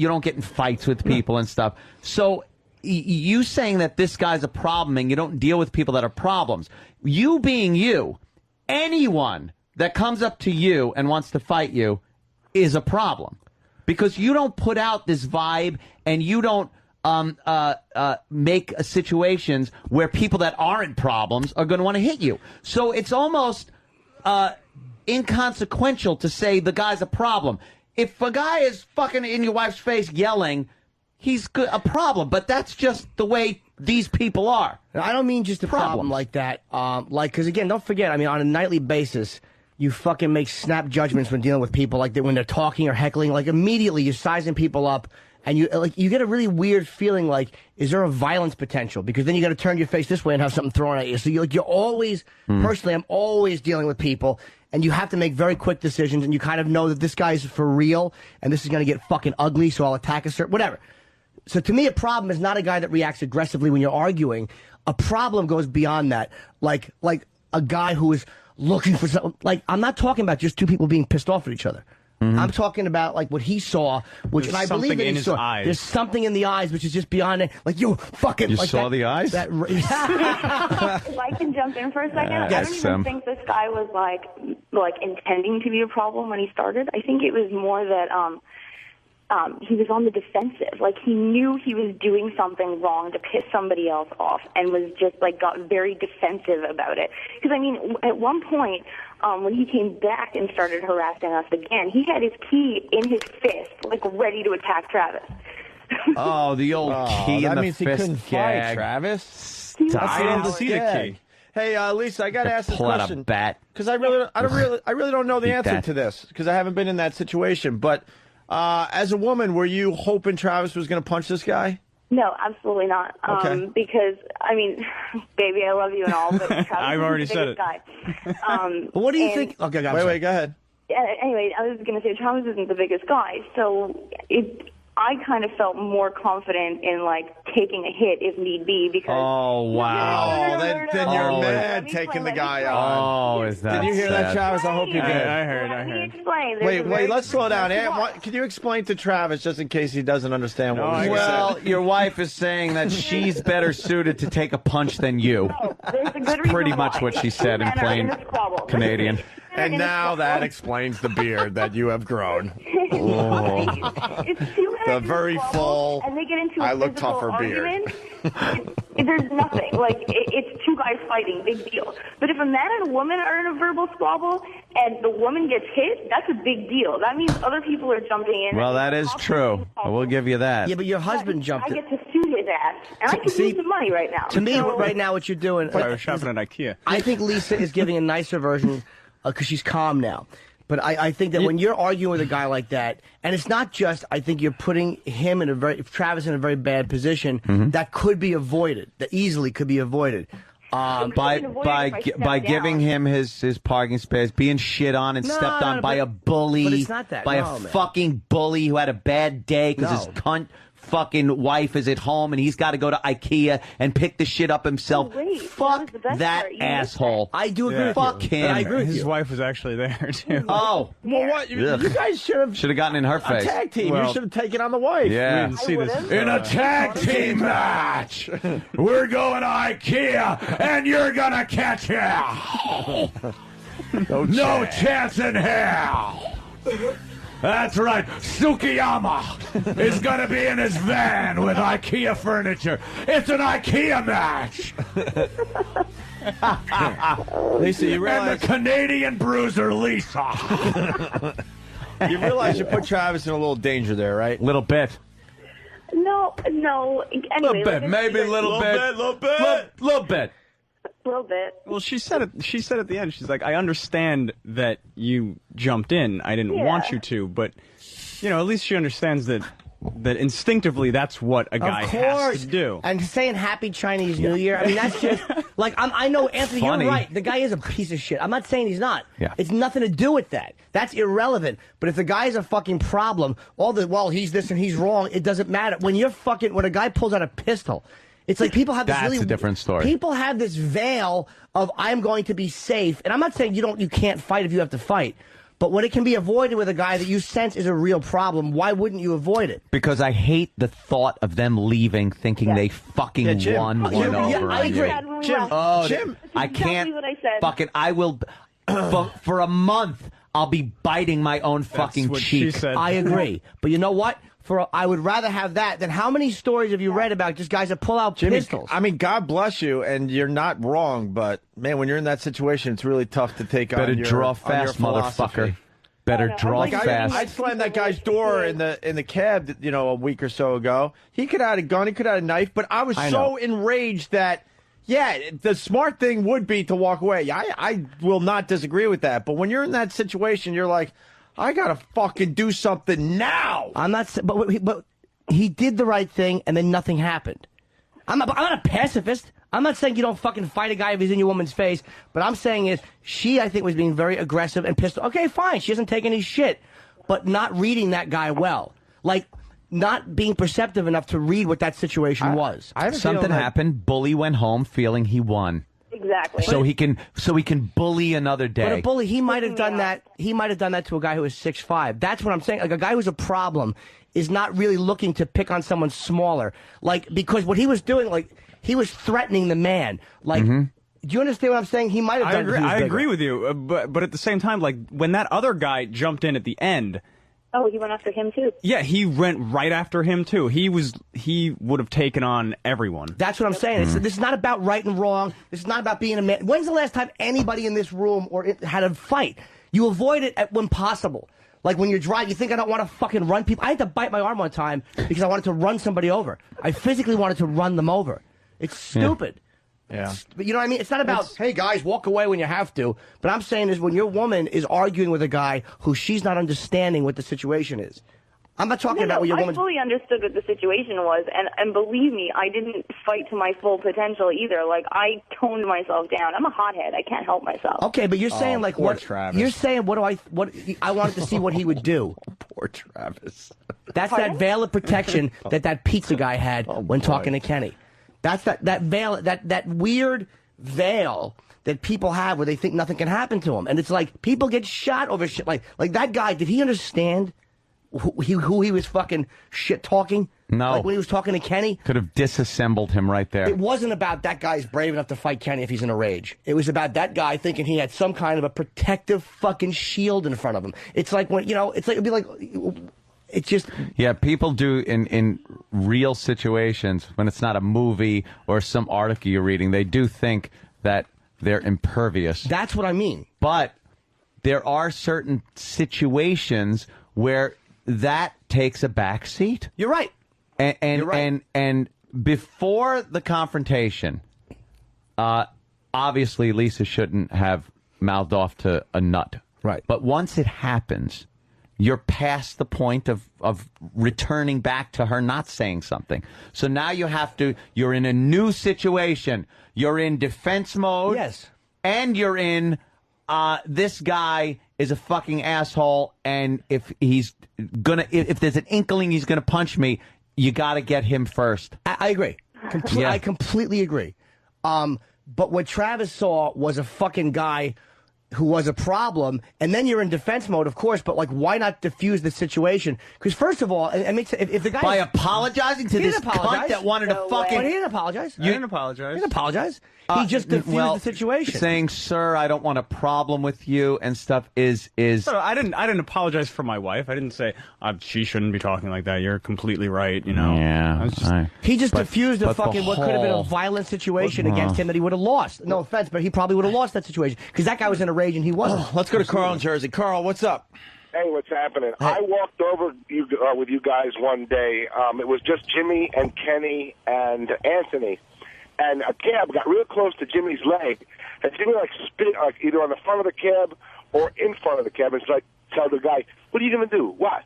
don't get in fights with people and stuff. So you saying that this guy's a problem and you don't deal with people that are problems. You being you, anyone that comes up to you and wants to fight you is a problem. Because you don't put out this vibe and you don't make situations where people that aren't problems are going to want to hit you. So it's almost inconsequential to say the guy's a problem. If a guy is fucking in your wife's face yelling, he's a problem. But that's just the way these people are. I don't mean just a problem like that. Because again, don't forget, I mean, on a nightly basis, you fucking make snap judgments when dealing with people, like that when they're talking or heckling. Like immediately you're sizing people up, and you get a really weird feeling like, is there a violence potential? Because then you got to turn your face this way and have something thrown at you. So you're always, personally, I'm always dealing with people, and you have to make very quick decisions, and you kind of know that this guy's for real, and this is going to get fucking ugly, so I'll attack a certain, whatever. So to me, a problem is not a guy that reacts aggressively when you're arguing. A problem goes beyond that. Like a guy who is looking for something. Like, I'm not talking about just two people being pissed off at each other. I'm talking about like what he saw, which and I believe that he saw. Eyes. There's something in the eyes which is just beyond it. Like you fucking. You like saw that, the eyes? That, If I can jump in for a second, I don't even think this guy was like intending to be a problem when he started. I think it was more that he was on the defensive. Like, he knew he was doing something wrong to piss somebody else off, and was just like got very defensive about it. Because I mean, at one point, when he came back and started harassing us again, he had his key in his fist, like ready to attack Travis. Oh, the old key in that the means fist he couldn't gag. fight, Travis. I didn't see the key. Hey, Lisa, I got to ask this Pull out question a bat. because I really don't know the Eat answer that. to this because I haven't been in that situation. But as a woman, were you hoping Travis was going to punch this guy? No, absolutely not. Okay. Because, I mean, baby, I love you and all, but Travis I've is already the said biggest it. guy. But what do you think? Okay, Wait, go ahead. Anyway, I was going to say Travis isn't the biggest guy, so I kind of felt more confident in, like, taking a hit if need be, because... Oh, wow. Oh, then you're mad taking the guy on. Oh, is that Did you hear that, sad? Travis? I hope you did. I heard. Let me explain. There's a Wait, very let's slow down. specific Aunt, can you explain to Travis, just in case he doesn't understand what No, we're I saying? Well, your wife is saying that she's better suited to take a punch than you. There's a good reason Pretty much why. what she said in Men are plain this squabble. Canadian. And now that explains the beard that you have grown. It's two men The in very squabble, full, and they get into I a look physical tougher beard. argument. There's nothing. Like, it's two guys fighting, big deal. But if a man and a woman are in a verbal squabble and the woman gets hit, that's a big deal. That means other people are jumping in. Well, that is true. I will give you that. Yeah, but your husband jumped I it. get to sue his ass, and I can See, use the money right now. To me, So- right now, what you're doing... I was shopping at Ikea. I think Lisa is giving a nicer version because she's calm now. But I think that when you're arguing with a guy like that, and it's not just, I think you're putting him in Travis in a very bad position that could be avoided, that easily could be avoided. By giving him his parking space, being shit on and stepped on by a bully, but it's not that. by No, a man. fucking bully who had a bad day because his cunt fucking wife is at home and he's got to go to Ikea and pick the shit up himself. Oh, wait, Fuck that was the best that part. You missed asshole. I do agree with Fuck you. him. I agree with His you. wife was actually there too. Oh, Well, what? You Ugh. guys should have should have gotten in her a face. tag team. Well- you should have taken on the wife. We Yeah. didn't see this. would've. In a tag team match, we're going to Ikea, and you're gonna catch hell. No chance in hell. That's right. Sukiyama is gonna be in his van with Ikea furniture. It's an Ikea match. Lisa, you realize Canadian bruiser, Lisa. you realize you put Travis in a little danger there, right? Little bit. No. Anyway, Little bit, maybe a little bit. Little bit. A little bit. Well, she said it. She said at the end, she's like, "I understand that you jumped in. I didn't want you to, but you know, at least she understands that instinctively that's what a guy has to do." And saying Happy Chinese New Year, I mean, that's just like I know, Anthony, Funny. you're right. The guy is a piece of shit. I'm not saying he's not. Yeah. It's nothing to do with that. That's irrelevant. But if the guy's a fucking problem, he's this and he's wrong, it doesn't matter. When a guy pulls out a pistol. It's like people have this That's a different story. People have this veil of I'm going to be safe, and I'm not saying you can't fight if you have to fight, but when it can be avoided with a guy that you sense is a real problem, why wouldn't you avoid it? Because I hate the thought of them leaving thinking they fucking Jim. won one over. I agree. Jim, I Exactly can't what I said. fucking. I will for a month. I'll be biting my own fucking what cheek. she said. I agree. But you know what? I would rather have that than how many stories have you read about just guys that pull out Jimmy, pistols? I mean, God bless you, and you're not wrong, but man, when you're in that situation, it's really tough to take Better on your draw on fast, your philosophy. motherfucker. Better draw Like, fast. I slammed that guy's door in the cab, a week or so ago. He could have had a gun, he could have had a knife, but I was so enraged that, the smart thing would be to walk away. I will not disagree with that, but when you're in that situation, you're like, I gotta fucking do something now. I'm not, but he did the right thing, and then nothing happened. I'm not a pacifist. I'm not saying you don't fucking fight a guy if he's in your woman's face, but I'm saying is she, I think, was being very aggressive and pissed. Okay, fine, she doesn't take any shit, but not reading that guy well, like not being perceptive enough to read what that situation was. I have a Something feeling that- happened. Bully went home feeling he won. Exactly. So he can bully another day. But a bully, he might have done that. He might have done that to a guy who was 6'5". That's what I'm saying. Like a guy who's a problem is not really looking to pick on someone smaller. Like because what he was doing, like he was threatening the man. Like, do you understand what I'm saying? He might have done. I agree with you, but at the same time, like when that other guy jumped in at the end. Oh, he went after him too. Yeah, he went right after him too. He would have taken on everyone. That's what I'm saying. This is not about right and wrong. This is not about being a man. When's the last time anybody in this room had a fight? You avoid it when possible. Like when you're driving, you think I don't want to fucking run people. I had to bite my arm one time because I wanted to run somebody over. I physically wanted to run them over. It's stupid. Yeah. But you know what I mean? It's not about, hey, guys, walk away when you have to. But I'm saying is when your woman is arguing with a guy who she's not understanding what the situation is. I'm not talking about what your I woman. fully understood what the situation was, and believe me, I didn't fight to my full potential either. Like, I toned myself down. I'm a hothead. I can't help myself. Okay, but you're saying like poor what? Travis. You're saying what I wanted to see what he would do. Poor Travis. That's that veil of protection that pizza guy had when talking to Kenny. That's that veil, that weird veil that people have where they think nothing can happen to them, and it's like people get shot over shit. Like that guy, did he understand who he was fucking shit talking? No. Like when he was talking to Kenny? Could have disassembled him right there. It wasn't about that guy's brave enough to fight Kenny if he's in a rage. It was about that guy thinking he had some kind of a protective fucking shield in front of him. It's like when, it's like, it'd be like, it's just. Yeah, people do in real situations, when it's not a movie or some article you're reading, they do think that they're impervious. That's what I mean. But there are certain situations where that takes a back seat. You're right. And You're right. and before the confrontation, obviously Lisa shouldn't have mouthed off to a nut. Right. But once it happens, you're past the point of returning back to her not saying something. So now you're in a new situation. You're in defense mode. Yes. And you're in, this guy is a fucking asshole, and if there's an inkling he's gonna punch me, you gotta get him first. I agree. I completely agree. But what Travis saw was a fucking guy who was a problem, and then you're in defense mode, of course, but like, why not diffuse the situation? Because first of all, if the guy... By apologizing to this cunt that wanted to fucking... But he didn't apologize. I didn't apologize. He didn't apologize. He just diffused the situation. Saying, sir, I don't want a problem with you and stuff is... No, I didn't apologize for my wife. I didn't say, she shouldn't be talking like that. You're completely right, you know. Yeah. I was just, he just diffused a fucking, what could have been a violent situation against him that he would have lost. No offense, but he probably would have lost that situation. Because that guy was in a rage and he wasn't. Let's go to Carl in Jersey. Carl, what's up? Hey, what's happening? I walked over with you guys one day. It was just Jimmy and Kenny and Anthony. And a cab got real close to Jimmy's leg. And Jimmy, spit either on the front of the cab or in front of the cab. And it's tell the guy, what are you going to do? What?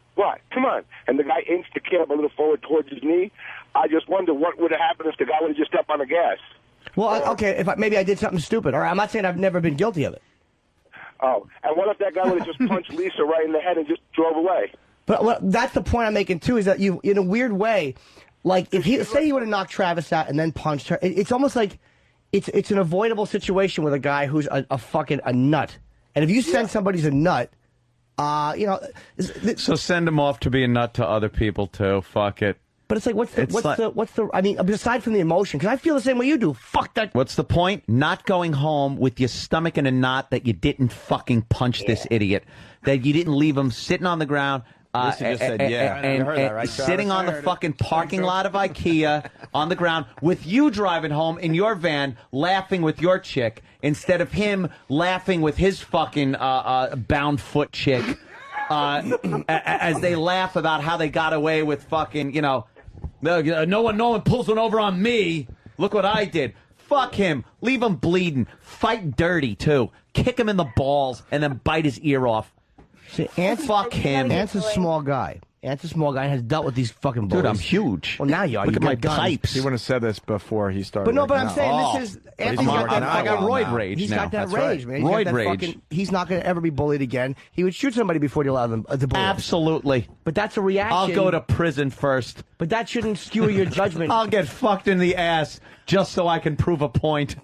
Come on. And the guy inched the cab a little forward towards his knee. I just wonder what would have happened if the guy would have just stepped on the gas. Well, okay, maybe I did something stupid. All right, I'm not saying I've never been guilty of it. Oh, and what if that guy would have just punched Lisa right in the head and just drove away? But that's the point I'm making, too, is that you, in a weird way... Like, if he would have knocked Travis out and then punched her, it's almost like it's an avoidable situation with a guy who's a fucking nut. And if you send somebody's a nut, so send him off to be a nut to other people too. Fuck it. But it's like, what's the? I mean, aside from the emotion, because I feel the same way you do. Fuck that. What's the point? Not going home with your stomach in a knot that you didn't fucking punch this idiot, that you didn't leave him sitting on the ground. Lisa just said, yeah. And, you heard that, right, sitting on the fucking parking lot of Ikea on the ground with you driving home in your van laughing with your chick instead of him laughing with his fucking bound foot chick as they laugh about how they got away with fucking, no one pulls one over on me. Look what I did. Fuck him. Leave him bleeding. Fight dirty, too. Kick him in the balls and then bite his ear off. See, fuck him. Ant's a small guy. Ant's a small guy and has dealt with these fucking bullies. Dude, I'm huge. Well, now you are. Look at my guns. pipes. He wouldn't have said this before he started. But I'm saying this is... Anthony's got that, I got roid rage He's now. got that That's rage, right. man. Roid rage. He's not going to ever be bullied again. He would shoot somebody before he allowed them to bully him. Absolutely. But that's a reaction. I'll go to prison first. But that shouldn't skew your judgment. I'll get fucked in the ass just so I can prove a point.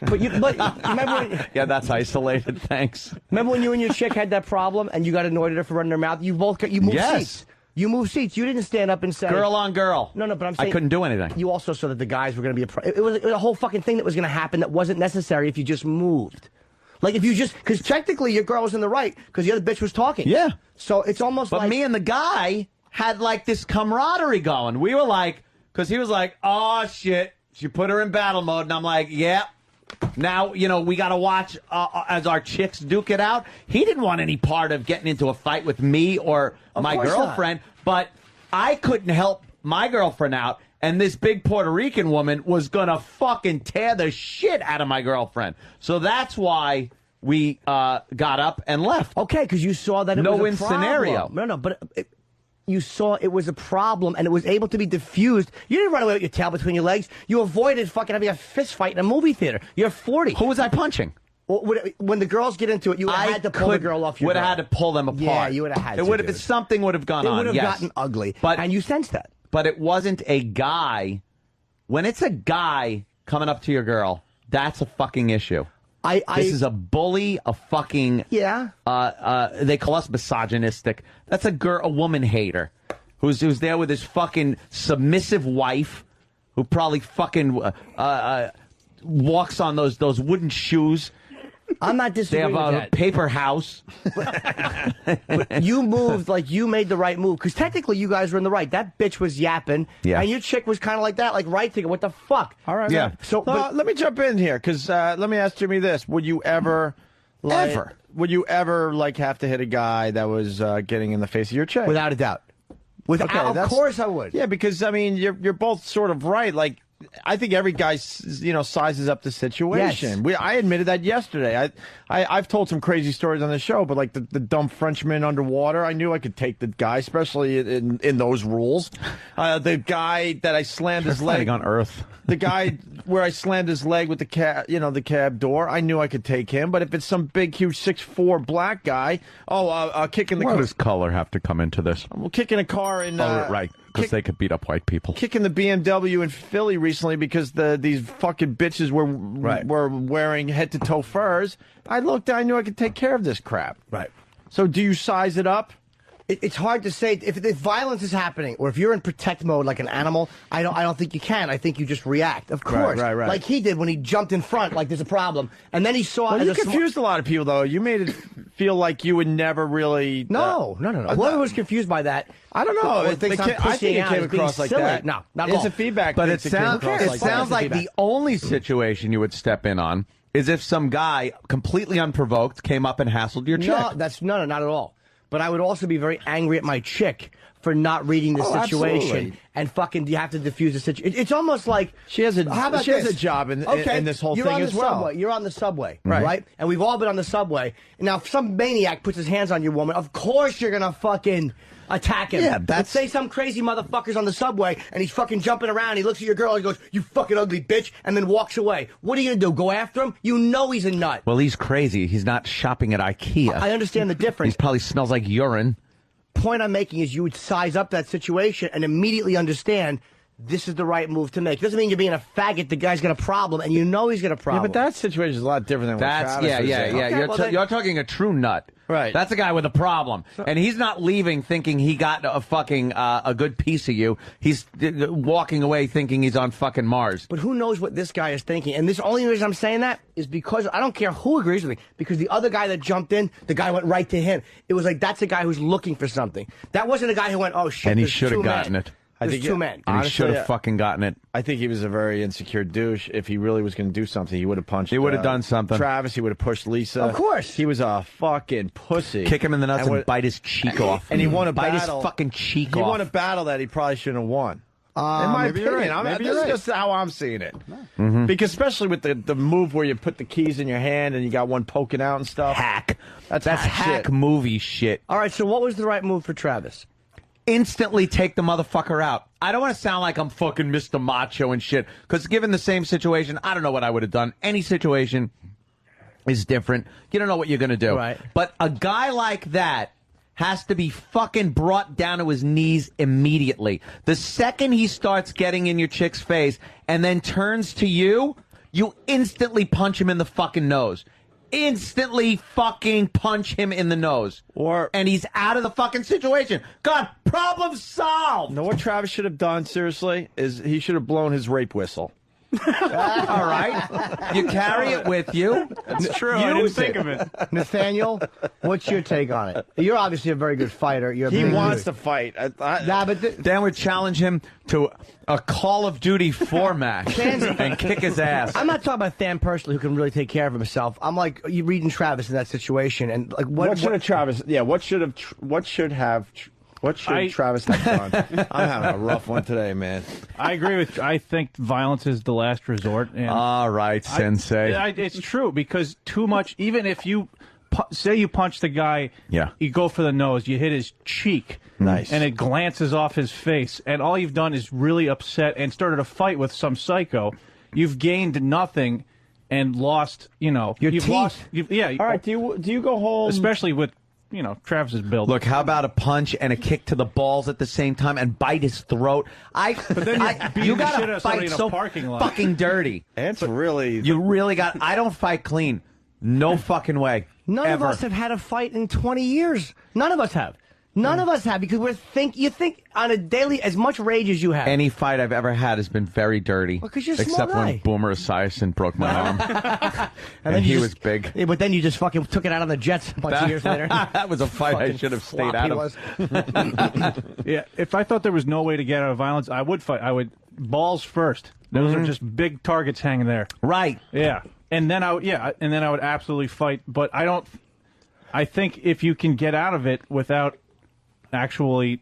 But remember... Yeah, that's isolated. Thanks. Remember when you and your chick had that problem and you got annoyed at her for running her mouth? You moved seats. You moved seats. You didn't stand up and say... Girl on girl. No, but I'm saying... I couldn't do anything. You also saw that the guys were going to be it was a whole fucking thing that was going to happen that wasn't necessary if you just moved. Like, if you just... Because technically your girl was in the right because the other bitch was talking. Yeah. So it's almost But me and the guy had, this camaraderie going. We were like... Because he was like, oh, shit. She put her in battle mode. And I'm like, yeah. Now, we got to watch as our chicks duke it out. He didn't want any part of getting into a fight with me or my girlfriend, but I couldn't help my girlfriend out, and this big Puerto Rican woman was going to fucking tear the shit out of my girlfriend. So that's why we got up and left. Okay, because you saw that it was a no-win problem. scenario. No, but... You saw it was a problem, and it was able to be diffused. You didn't run away with your tail between your legs. You avoided fucking having a fist fight in a movie theater. You're 40. Who was I punching? When the girls get into it, you had to pull the girl off your would have had to pull them apart. Yeah, you would have had to. Something would have gone on, It would have gotten ugly, and you sensed that. But it wasn't a guy. When it's a guy coming up to your girl, that's a fucking issue. This is a bully, a fucking... Yeah. They call us misogynistic. That's a woman hater who's there with his fucking submissive wife who probably fucking walks on those wooden shoes. I'm not disagreeing with that. They have a paper house. But you moved like you made the right move. Because technically you guys were in the right. That bitch was yapping. Yeah. And your chick was kind of like that, like right thinking, what the fuck? All right. Yeah. Man. So let me jump in here because let me ask Jimmy this: would you ever, would you ever have to hit a guy that was getting in the face of your chick? Without a doubt. Of course I would. Yeah, because I mean you're both sort of right. Like I think every guy sizes up the situation. Yes. I admitted that yesterday. I've told some crazy stories on the show, but like the dumb Frenchman underwater, I knew I could take the guy, especially in those rules. The guy that I slammed his leg on Earth. The guy where I slammed his leg with the cab door, I knew I could take him. But if it's some big, huge 6'4" black guy, kicking the What car. does color have to come into this? Well, kicking a car in. Right. because they could beat up white people. Kicking the BMW in Philly recently because these fucking bitches were wearing head-to-toe furs. I looked, I knew I could take care of this crap. Right. So do you size it up? It's hard to say if violence is happening, or if you're in protect mode like an animal. I don't think you can. I think you just react. Of course, right. Like he did when he jumped in front, like there's a problem, and then he saw. Well, you confused a lot of people, though. You made it feel like you would never really. No. Whoever was confused by that, I don't know. I think it came across like that. No, not at all. It's a feedback. But it sounds like the only situation you would step in on is if some guy completely unprovoked came up and hassled your chick. No, not at all. But I would also be very angry at my chick for not reading the situation. Absolutely. And fucking, you have to diffuse the situation. It's almost like she has a job in this whole thing as well. Subway. You're on the subway, right? And we've all been on the subway. Now, if some maniac puts his hands on your woman, of course you're gonna fucking attack him. Yeah, Let's say some crazy motherfucker's on the subway and he's fucking jumping around. He looks at your girl and he goes, "You fucking ugly bitch," and then walks away. What are you gonna do? Go after him? You know he's a nut. Well, he's crazy. He's not shopping at Ikea. I understand the difference. He probably smells like urine. Point I'm making is you would size up that situation and immediately understand this is the right move to make. Doesn't mean you're being a faggot. The guy's got a problem, and you know he's got a problem. Yeah, but that situation is a lot different than what Travis was in. Okay, you're talking a true nut. Right. That's a guy with a problem. And he's not leaving thinking he got a fucking a good piece of you. He's walking away thinking he's on fucking Mars. But who knows what this guy is thinking? And this only reason I'm saying that is because I don't care who agrees with me. Because the other guy that jumped in, the guy went right to him. It was like, that's a guy who's looking for something. That wasn't a guy who went, oh shit, and he should have gotten it. There's two men. And he should have fucking gotten it. I think he was a very insecure douche. If he really was going to do something, he would have punched. He would have done something. Travis, he would have pushed Lisa. Of course. He was a fucking pussy. Kick him in the nuts and bite his cheek off. And he won a bite battle. His fucking cheek he off. He won a battle that he probably shouldn't have won. In my opinion, this is just how I'm seeing it. Because especially with the move where you put the keys in your hand and you got one poking out and stuff. Hack. That's hack shit. Movie shit. All right, so what was the right move for Travis? Instantly take the motherfucker out. I don't want to sound like I'm fucking Mr. Macho and shit, because given the same situation, I don't know what I would have done. Any situation is different. You don't know what you're going to do. Right. But a guy like that has to be fucking brought down to his knees immediately. The second he starts getting in your chick's face and then turns to you, you instantly punch him in the fucking nose. Instantly fucking punch him in the nose. And he's out of the fucking situation. God, problem solved. Now, what Travis should have done, seriously, is he should have blown his rape whistle. All right. You carry it with you. It's true. I didn't think of it. Nathaniel, what's your take on it? You're obviously a very good fighter. He wants to fight. Then we challenge him to a Call of Duty 4 match and kick his ass. I'm not talking about Than personally, who can really take care of himself. I'm like, you reading Travis in that situation, and like, what should have Travis? Yeah, what should Travis have done? I'm having a rough one today, man. I agree with. I think violence is the last resort. And all right, Sensei. It's true, because too much. Even if you say you punch the guy, you go for the nose, you hit his cheek, nice, and it glances off his face, and all you've done is really upset and started a fight with some psycho. You've gained nothing and lost. You know, your you've teeth. lost. All right, do you go home? Especially with, you know, Travis's build. Look, how about a punch and a kick to the balls at the same time and bite his throat? But then you got to fight fight so fucking dirty. It's really... You really got... I don't fight clean. No fucking way. None of us have had a fight in 20 years. None of us have. None of us have, because you think on a daily, as much rage as you have. Any fight I've ever had has been very dirty. Well, 'cause you're a small except guy. when Boomer Esiason broke my arm. and he was big. Yeah, but then you just fucking took it out on the Jets a bunch of years later. That was a fight I should have stayed out of. Yeah, if I thought there was no way to get out of violence, I would fight. I would balls first. Those are just big targets hanging there. Right. Yeah. And then I would absolutely fight, but I think if you can get out of it without actually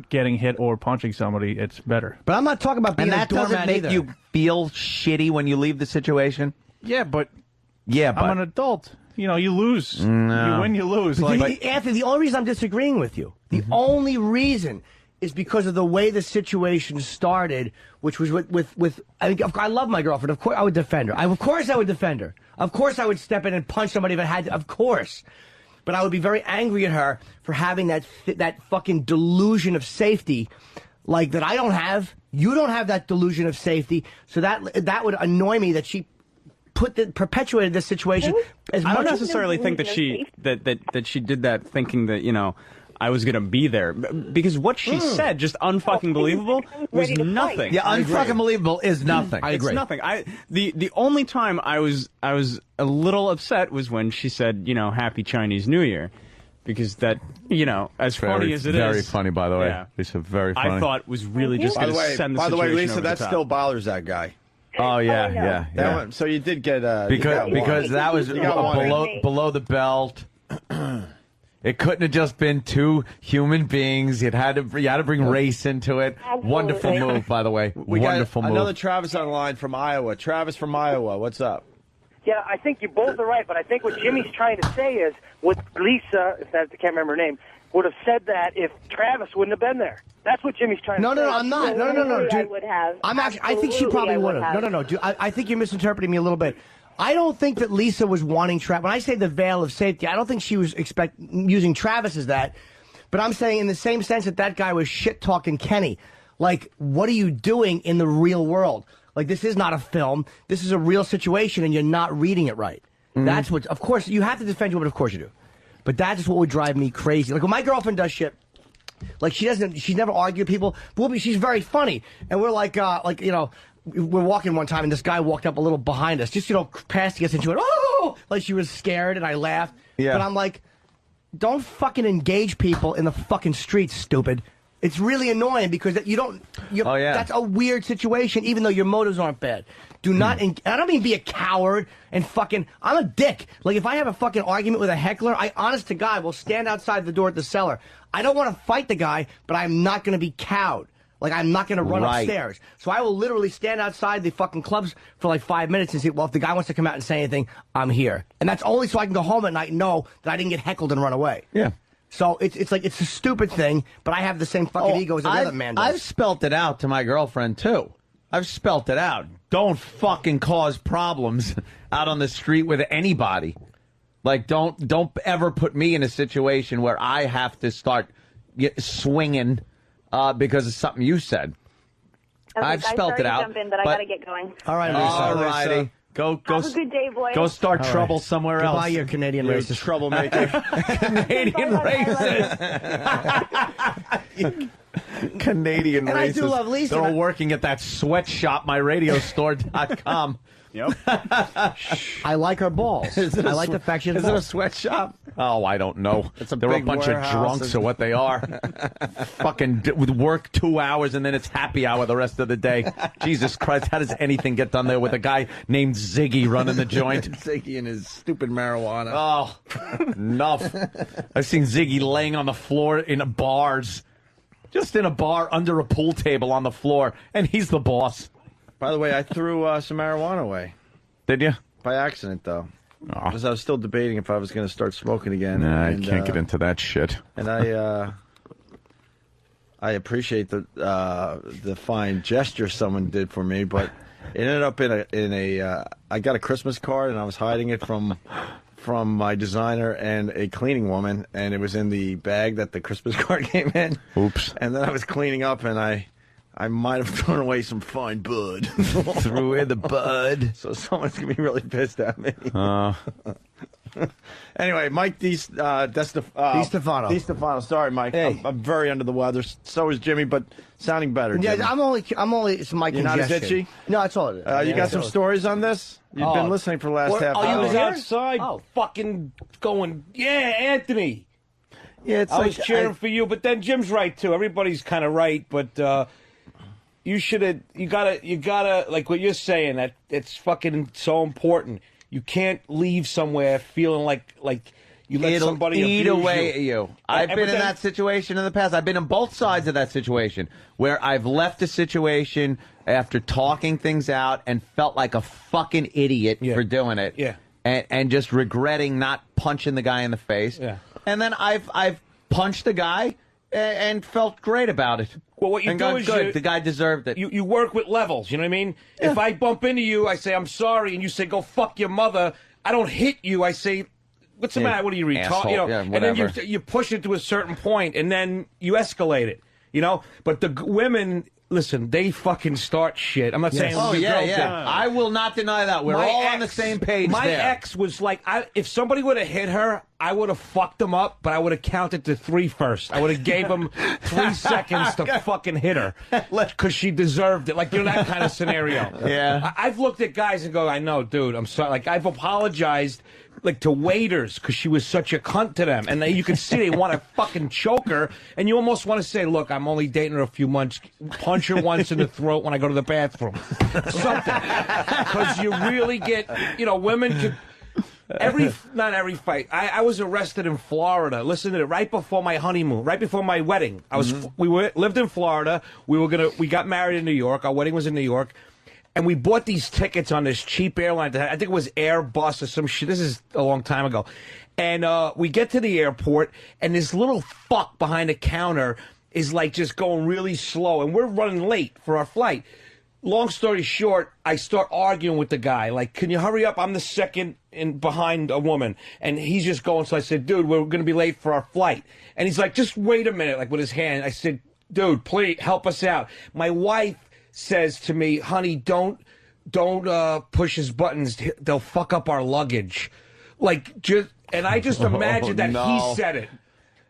getting hit or punching somebody, it's better. But I'm not talking about being and that a doormat doesn't make either. you feel shitty when you leave the situation? Yeah, but I'm an adult. You know, you lose. No. You win, you lose. Anthony, the only reason I'm disagreeing with you, the only reason is because of the way the situation started, which was with I love my girlfriend. Of course I would defend her. Of course I would defend her. Of course I would step in and punch somebody if I had to. Of course. But I would be very angry at her for having that fucking delusion of safety like that I don't have. You don't have that delusion of safety, so that would annoy me that she perpetuated this situation. As I don't much necessarily think that she that she did that thinking that, you know, I was going to be there, because what she said, just unfucking believable, was nothing. Yeah, unfucking believable is nothing. I agree. It's nothing. The only time I was a little upset was when she said, you know, Happy Chinese New Year, because that, you know, as funny as it is, very funny, by the way. Yeah. It's very funny. I thought was really just going to send the by the way, situation Lisa, over that the top. still bothers that guy. Oh yeah, yeah, That yeah. one, so you did get Because that was You got one. below the belt. It couldn't have just been two human beings. You had to bring race into it. Absolutely. Wonderful move, by the way. We Wonderful got move. another Travis on the line from Iowa. Travis from Iowa, what's up? Yeah, I think you both are right, but I think what Jimmy's trying to say is what Lisa, if I can't remember her name, would have said that if Travis wouldn't have been there. That's what Jimmy's trying to say. No, I'm not. No, Absolutely, I dude. would have. I think she probably would have. No, dude. I think you're misinterpreting me a little bit. I don't think that Lisa was wanting Travis. When I say the veil of safety, I don't think she was using Travis as that. But I'm saying in the same sense that guy was shit-talking Kenny. Like, what are you doing in the real world? Like, this is not a film. This is a real situation, and you're not reading it right. That's what, of course, you have to defend your woman, of course you do. But that is what would drive me crazy. Like, when my girlfriend does shit, like, she's never argued with people. But she's very funny. And we're like, you know, we're walking one time, and this guy walked up a little behind us, just, you know, passing us, and she went, oh! Like, she was scared, and I laughed. Yeah. But I'm like, don't fucking engage people in the fucking streets, stupid. It's really annoying because you don't. Oh, yeah. That's a weird situation, even though your motives aren't bad. Do not. I don't mean be a coward and fucking. I'm a dick. Like, if I have a fucking argument with a heckler, I, honest to God, will stand outside the door at the cellar. I don't want to fight the guy, but I'm not going to be cowed. Like, I'm not going to run upstairs. So I will literally stand outside the fucking clubs for like 5 minutes and say, well, if the guy wants to come out and say anything, I'm here. And that's only so I can go home at night and know that I didn't get heckled and run away. Yeah. So it's like, it's a stupid thing, but I have the same fucking ego as every other man does. I've spelt it out to my girlfriend, too. I've spelt it out. Don't fucking cause problems out on the street with anybody. Like, don't ever put me in a situation where I have to start swinging because of something you said. Okay, I've guys, spelt sorry it to out. Jump in, but I got to get going. All right, All Lisa. righty. Go. Have a good day, boys. Go start trouble somewhere else. Goodbye, you Canadian You're a racist. troublemaker. Canadian racist. Canadian And racist. I do love Lisa. They're all working at that sweatshop, myradiostore.com. Yep. I like her balls. I like the fact she has Is it a balls. sweatshop? Oh, I don't know. It's a They're a big bunch of warehouse. drunks or what they are. Fucking with work 2 hours and then it's happy hour the rest of the day. Jesus Christ, how does anything get done there with a guy named Ziggy running the joint? Ziggy and his stupid marijuana. Oh, enough. I've seen Ziggy laying on the floor in bars. Just in a bar under a pool table on the floor, and he's the boss. By the way, I threw some marijuana away. Did you? By accident, though. Oh. Because I was still debating if I was going to start smoking again. Nah, and, I can't get into that shit. And I appreciate the fine gesture someone did for me, but it ended up I got a Christmas card and I was hiding it from my designer and a cleaning woman, and it was in the bag that the Christmas card came in. Oops. And then I was cleaning up and I might have thrown away some fine bud. Threw away the bud. So someone's going to be really pissed at me. Anyway, Mike DiStefano. DiStefano. Sorry, Mike. Hey. I'm very under the weather. So is Jimmy, but sounding better. Yeah, Jimmy. I'm only. It's my You're not as congestion. itchy? No, that's all it is. You got some stories on this? You've been listening for the last half I hour. was outside Oh. fucking going, yeah, Anthony. Yeah, it's I was cheering for you, but then Jim's right, too. Everybody's kind of right, but you gotta, like what you're saying, that it's fucking so important. You can't leave somewhere feeling like you let It'll somebody eat abuse away you. at you. I've been in that situation in the past. I've been in both sides of that situation where I've left a situation after talking things out and felt like a fucking idiot for doing it. Yeah. And just regretting not punching the guy in the face. Yeah. And then I've punched the guy and felt great about it. Well, what you and do gone, is good. The guy deserved it. You work with levels, you know what I mean? Yeah. If I bump into you, I say, I'm sorry, and you say, go fuck your mother. I don't hit you, I say, what's the Yeah, matter? What are you, retarded? asshole. You know, Yeah, and then whatever. you push it to a certain point, and then you escalate it. You know, but the women. Listen, they fucking start shit. I'm not saying. Oh, yeah. I will not deny that. We're all on the same page My there. ex was like, if somebody would have hit her, I would have fucked him up, but I would have counted to 3 first. I would have gave him 3 seconds to fucking hit her because she deserved it. Like, you know, that kind of scenario. Yeah. I've looked at guys and go, I know, dude, I'm sorry. Like, I've apologized. Like to waiters because she was such a cunt to them, and you can see they want to fucking choke her, and you almost want to say, "Look, I'm only dating her a few months. Punch her once in the throat when I go to the bathroom, something." Because you really get, you know, women could. Not every fight. I was arrested in Florida. Listen to it. Right before my honeymoon, right before my wedding, we lived in Florida. We got married in New York. Our wedding was in New York. And we bought these tickets on this cheap airline. I think it was Airbus or some shit. This is a long time ago. And we get to the airport, and this little fuck behind the counter is like just going really slow. And we're running late for our flight. Long story short, I start arguing with the guy. Like, can you hurry up? I'm the second in behind a woman. And he's just going. So I said, dude, we're going to be late for our flight. And he's like, just wait a minute, like with his hand. I said, dude, please help us out. My wife says to me, honey, don't push his buttons. They'll fuck up our luggage. Like, and I just imagined that he said it.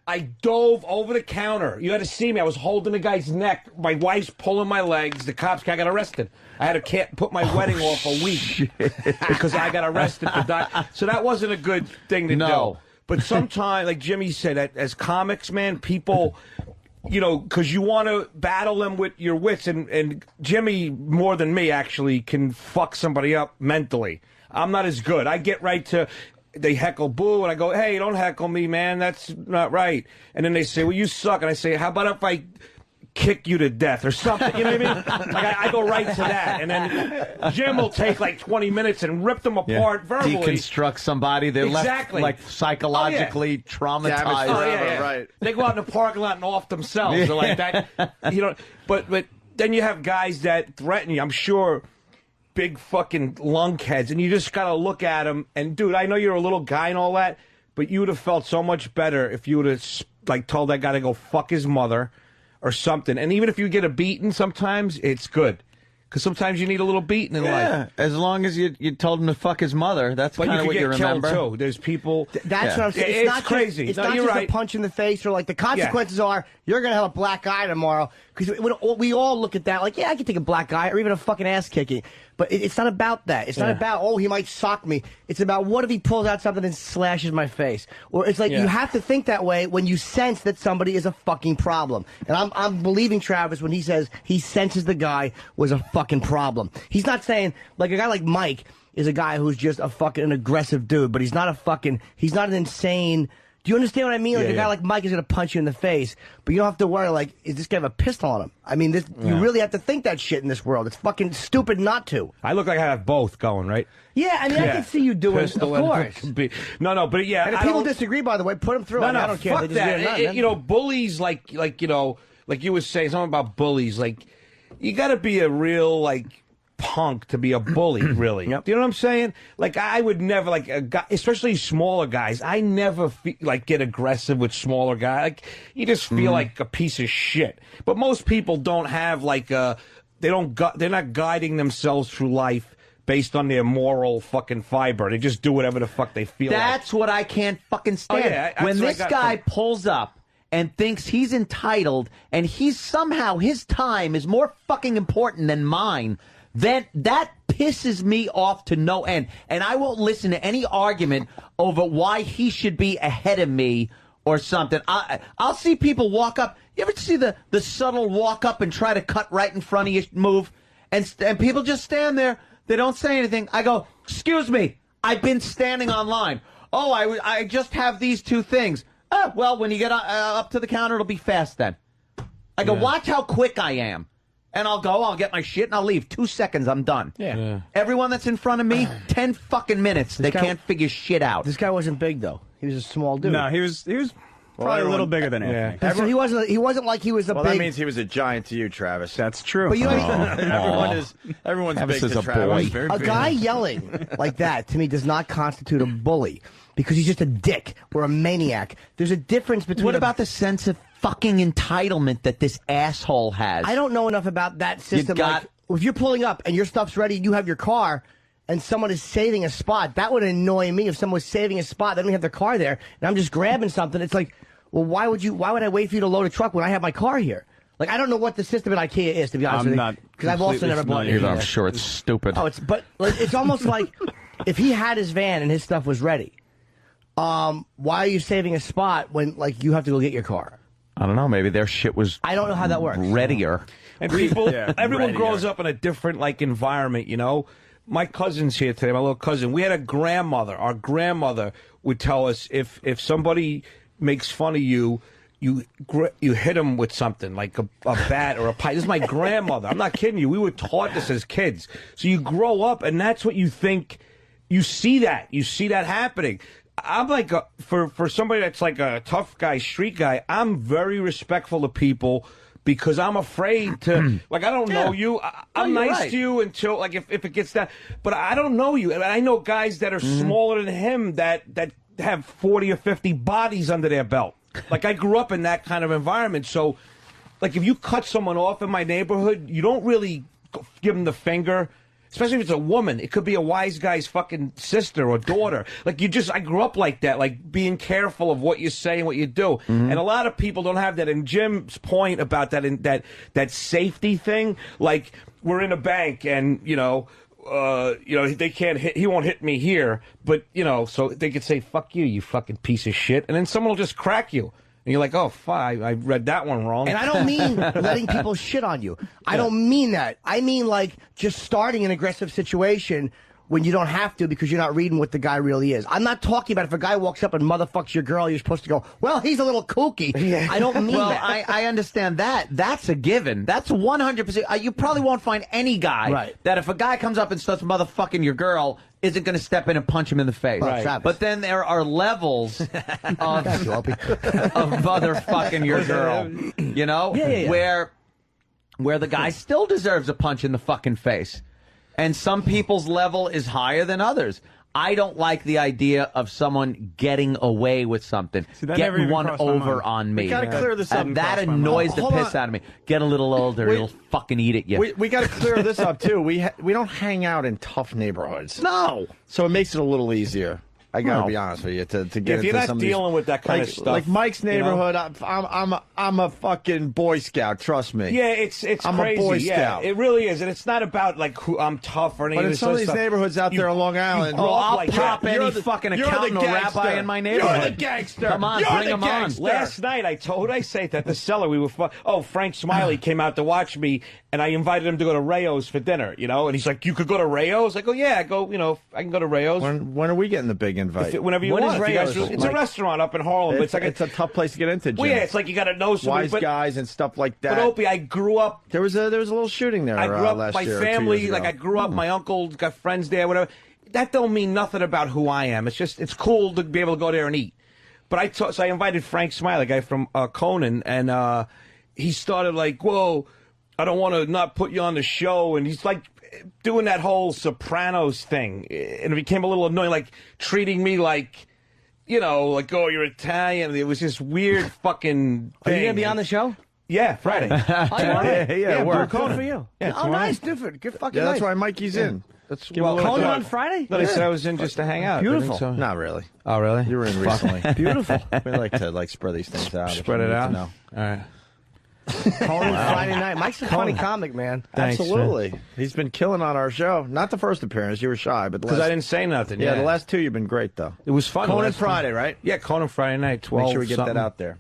I dove over the counter. You had to see me. I was holding the guy's neck. My wife's pulling my legs. The cops got arrested. I had to put my wedding off a week because I got arrested for that. So that wasn't a good thing to do. But sometimes, like Jimmy said, as comics, man, people... You know, because you want to battle them with your wits, and Jimmy, more than me, actually, can fuck somebody up mentally. I'm not as good. I get right to, they heckle Boo, and I go, hey, don't heckle me, man. That's not right. And then they say, well, you suck. And I say, how about if I kick you to death or something? You know what I mean? Like, I go right to that. And then Jim will take like 20 minutes and rip them apart verbally. Deconstruct somebody. They're left like psychologically traumatized. Right. They go out in the parking lot and off themselves. They're like that. You know, but then you have guys that threaten you. I'm sure big fucking lunkheads, and you just got to look at them. And dude, I know you're a little guy and all that, but you would have felt so much better if you would have like told that guy to go fuck his mother. Or something. And even if you get a beating, sometimes it's good. Because sometimes you need a little beating in life. Yeah, as long as you told him to fuck his mother. That's kind of what you remember. Too. There's people... That's what I'm saying. It's not crazy. It's not just a punch in the face, or like the consequences are, you're going to have a black eye tomorrow. Because we all look at that like, yeah, I can take a black eye, or even a fucking ass kicking. But it's not about that. It's not about, oh, he might sock me. It's about, what if he pulls out something and slashes my face? Or it's like, you have to think that way when you sense that somebody is a fucking problem. And I'm believing Travis when he says he senses the guy was a fucking problem. He's not saying, like, a guy like Mike is a guy who's just a fucking aggressive dude, but he's not an insane... Do you understand what I mean? Like, a guy like Mike is going to punch you in the face, but you don't have to worry, like, is this guy have a pistol on him? I mean, you really have to think that shit in this world. It's fucking stupid not to. I look like I have both going, right? Yeah, I mean, I can see you doing it, of course. No, but yeah. And if people disagree, by the way, put them through. No, I don't care. Fuck that. You know, bullies, like you know, like you were saying, something about bullies. Like, you got to be a real, like, punk to be a bully, really. Do you know what I'm saying? Like, I would never, like, a guy, especially smaller guys, I never get aggressive with smaller guys. Like, you just feel like a piece of shit. But most people don't have, like, they're not guiding themselves through life based on their moral fucking fiber. They just do whatever the fuck they feel That's what I can't fucking stand. Oh, yeah, when this guy pulls up and thinks he's entitled, and somehow his time is more fucking important than mine, then that pisses me off to no end. And I won't listen to any argument over why he should be ahead of me or something. I'll see people walk up. You ever see the subtle walk up and try to cut right in front of you move? And people just stand there. They don't say anything. I go, excuse me, I've been standing on line. Oh, I just have these two things. Oh, well, when you get up to the counter, it'll be fast then. I go, watch how quick I am. And I'll get my shit, and I'll leave. 2 seconds, I'm done. Yeah. Everyone that's in front of me, 10 fucking minutes. They can't figure shit out. This guy wasn't big, though. He was a small dude. No, he was probably a little bigger than Anthony. So he wasn't like he was a big... Well, that means he was a giant to you, Travis. That's true. But you know, everyone's Travis big is to a Travis. boy. A guy yelling like that, to me, does not constitute a bully. Because he's just a dick or a maniac. There's a difference between... What about the sense of fucking entitlement that this asshole has. I don't know enough about that system. got- Like, if you're pulling up and your stuff's ready, you have your car, and someone is saving a spot, that would annoy me if someone was saving a spot, they don't have their car there, and I'm just grabbing something. It's like, well, why would I wait for you to load a truck when I have my car here? Like, I don't know what the system at Ikea is, to be honest with you. Because I've also never bought it. I'm sure it's stupid. Oh, but it's almost like if he had his van and his stuff was ready, why are you saving a spot when, like, you have to go get your car? I don't know. Maybe their shit was. I don't know how that works. Readier. And people, everyone grows up in a different, like, environment, you know? My cousin's here today, my little cousin. We had a grandmother. Our grandmother would tell us if somebody makes fun of you, you hit them with something, like a bat or a pipe. This is my grandmother. I'm not kidding you. We were taught this as kids. So you grow up, and that's what you think. You see that. You see that happening. I'm like, for somebody that's like a tough guy, street guy, I'm very respectful of people because I'm afraid to, like, I don't know you. I'm nice to you until, like, if it gets that. But I don't know you. And I know guys that are smaller than him that have 40 or 50 bodies under their belt. Like, I grew up in that kind of environment. So, like, if you cut someone off in my neighborhood, you don't really give them the finger. Especially if it's a woman. It could be a wise guy's fucking sister or daughter. Like, I grew up like that, like being careful of what you say and what you do. And a lot of people don't have that. And Jim's point about that safety thing, like, we're in a bank and, they can't hit, he won't hit me here, but, so they could say, fuck you, you fucking piece of shit. And then someone will just crack you. And you're like, oh, fuck, I read that one wrong. And I don't mean letting people shit on you. I don't mean that. I mean, like, just starting an aggressive situation when you don't have to because you're not reading what the guy really is. I'm not talking about if a guy walks up and motherfucks your girl, you're supposed to go, well, he's a little kooky. Yeah. I don't mean that. I understand that. That's a given. That's 100%. You probably won't find any guy that if a guy comes up and starts motherfucking your girl, isn't going to step in and punch him in the face. Right. But then there are levels of motherfucking your girl, where the guy still deserves a punch in the fucking face. And some people's level is higher than others. I don't like the idea of someone getting away with something, getting one over on me. We gotta clear this up. That annoys the piss out of me. Get a little older, it'll fucking eat at you. We got to clear this up too. We don't hang out in tough neighborhoods. No, so it makes it a little easier. I gotta be honest with you to get if you're into not dealing with that kind of stuff, like Mike's neighborhood. I'm a fucking Boy Scout. Trust me. Yeah, it's I'm crazy. a Boy Yeah, Scout. it really is, and it's not about like who I'm tough or anything. But in some of these neighborhoods out there on Long Island, I'll pop any fucking accountant or rabbi in my neighborhood. You're the gangster. Come on, bring him on. Last night I say that the cellar we were. Frank Smiley came out to watch me, and I invited him to go to Rayo's for dinner. And he's like, "You could go to Rayo's." I go, "Yeah, I can go to Rayo's." When are we getting the big invite? Whenever you want. It's a restaurant up in Harlem. It's a tough place to get into, Jim. Well, yeah, it's like you got to know somebody. Wise guys and stuff like that. But Opie, I grew up. There was a little shooting there. I grew up. Last My year, family, like I grew up. My uncle got friends there. Whatever. That don't mean nothing about who I am. It's just it's cool to be able to go there and eat. But so I invited Frank Smiley, a guy from Conan, and he started like, "Whoa, I don't want to not put you on the show," and he's like doing that whole Sopranos thing, and it became a little annoying, like treating me like. Like, oh, you're Italian. It was this weird fucking thing. Are you going to be on the show? Yeah, Friday. We're calling for you. Yeah, nice. Different. Good fucking that's nice. why Mikey's in. Conan on Friday? No, they said I was in just to hang out. Beautiful. So. Not really. Oh, really? You were in recently. Beautiful. We like to spread these things out. Spread it out? All right. Conan Friday night. Mike's a funny comic, man. Thanks, absolutely. Man. He's been killing on our show. Not the first appearance. You were shy, but because I didn't say nothing. Yeah, the last two you've been great though. It was fun. Conan Friday, right? Yeah, Conan Friday night. 12. Make sure we get that out there.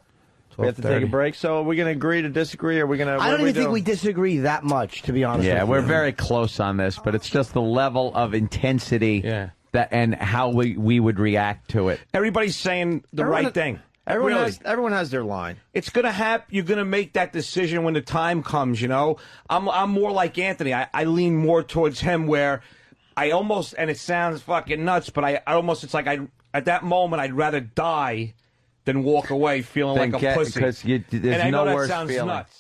We have to take a break. So are we going to agree to disagree? Or are we going to? I don't even think we disagree that much, to be honest. Yeah, we're very close on this, but it's just the level of intensity that and how we would react to it. Everybody's saying the right thing. Everyone has their line. It's gonna happen. You're gonna make that decision when the time comes. I'm more like Anthony. I lean more towards him, where I almost, and it sounds fucking nuts, but I almost, it's like at that moment I'd rather die than walk away feeling like a pussy. Because there's and I know no that worse sounds feeling. nuts.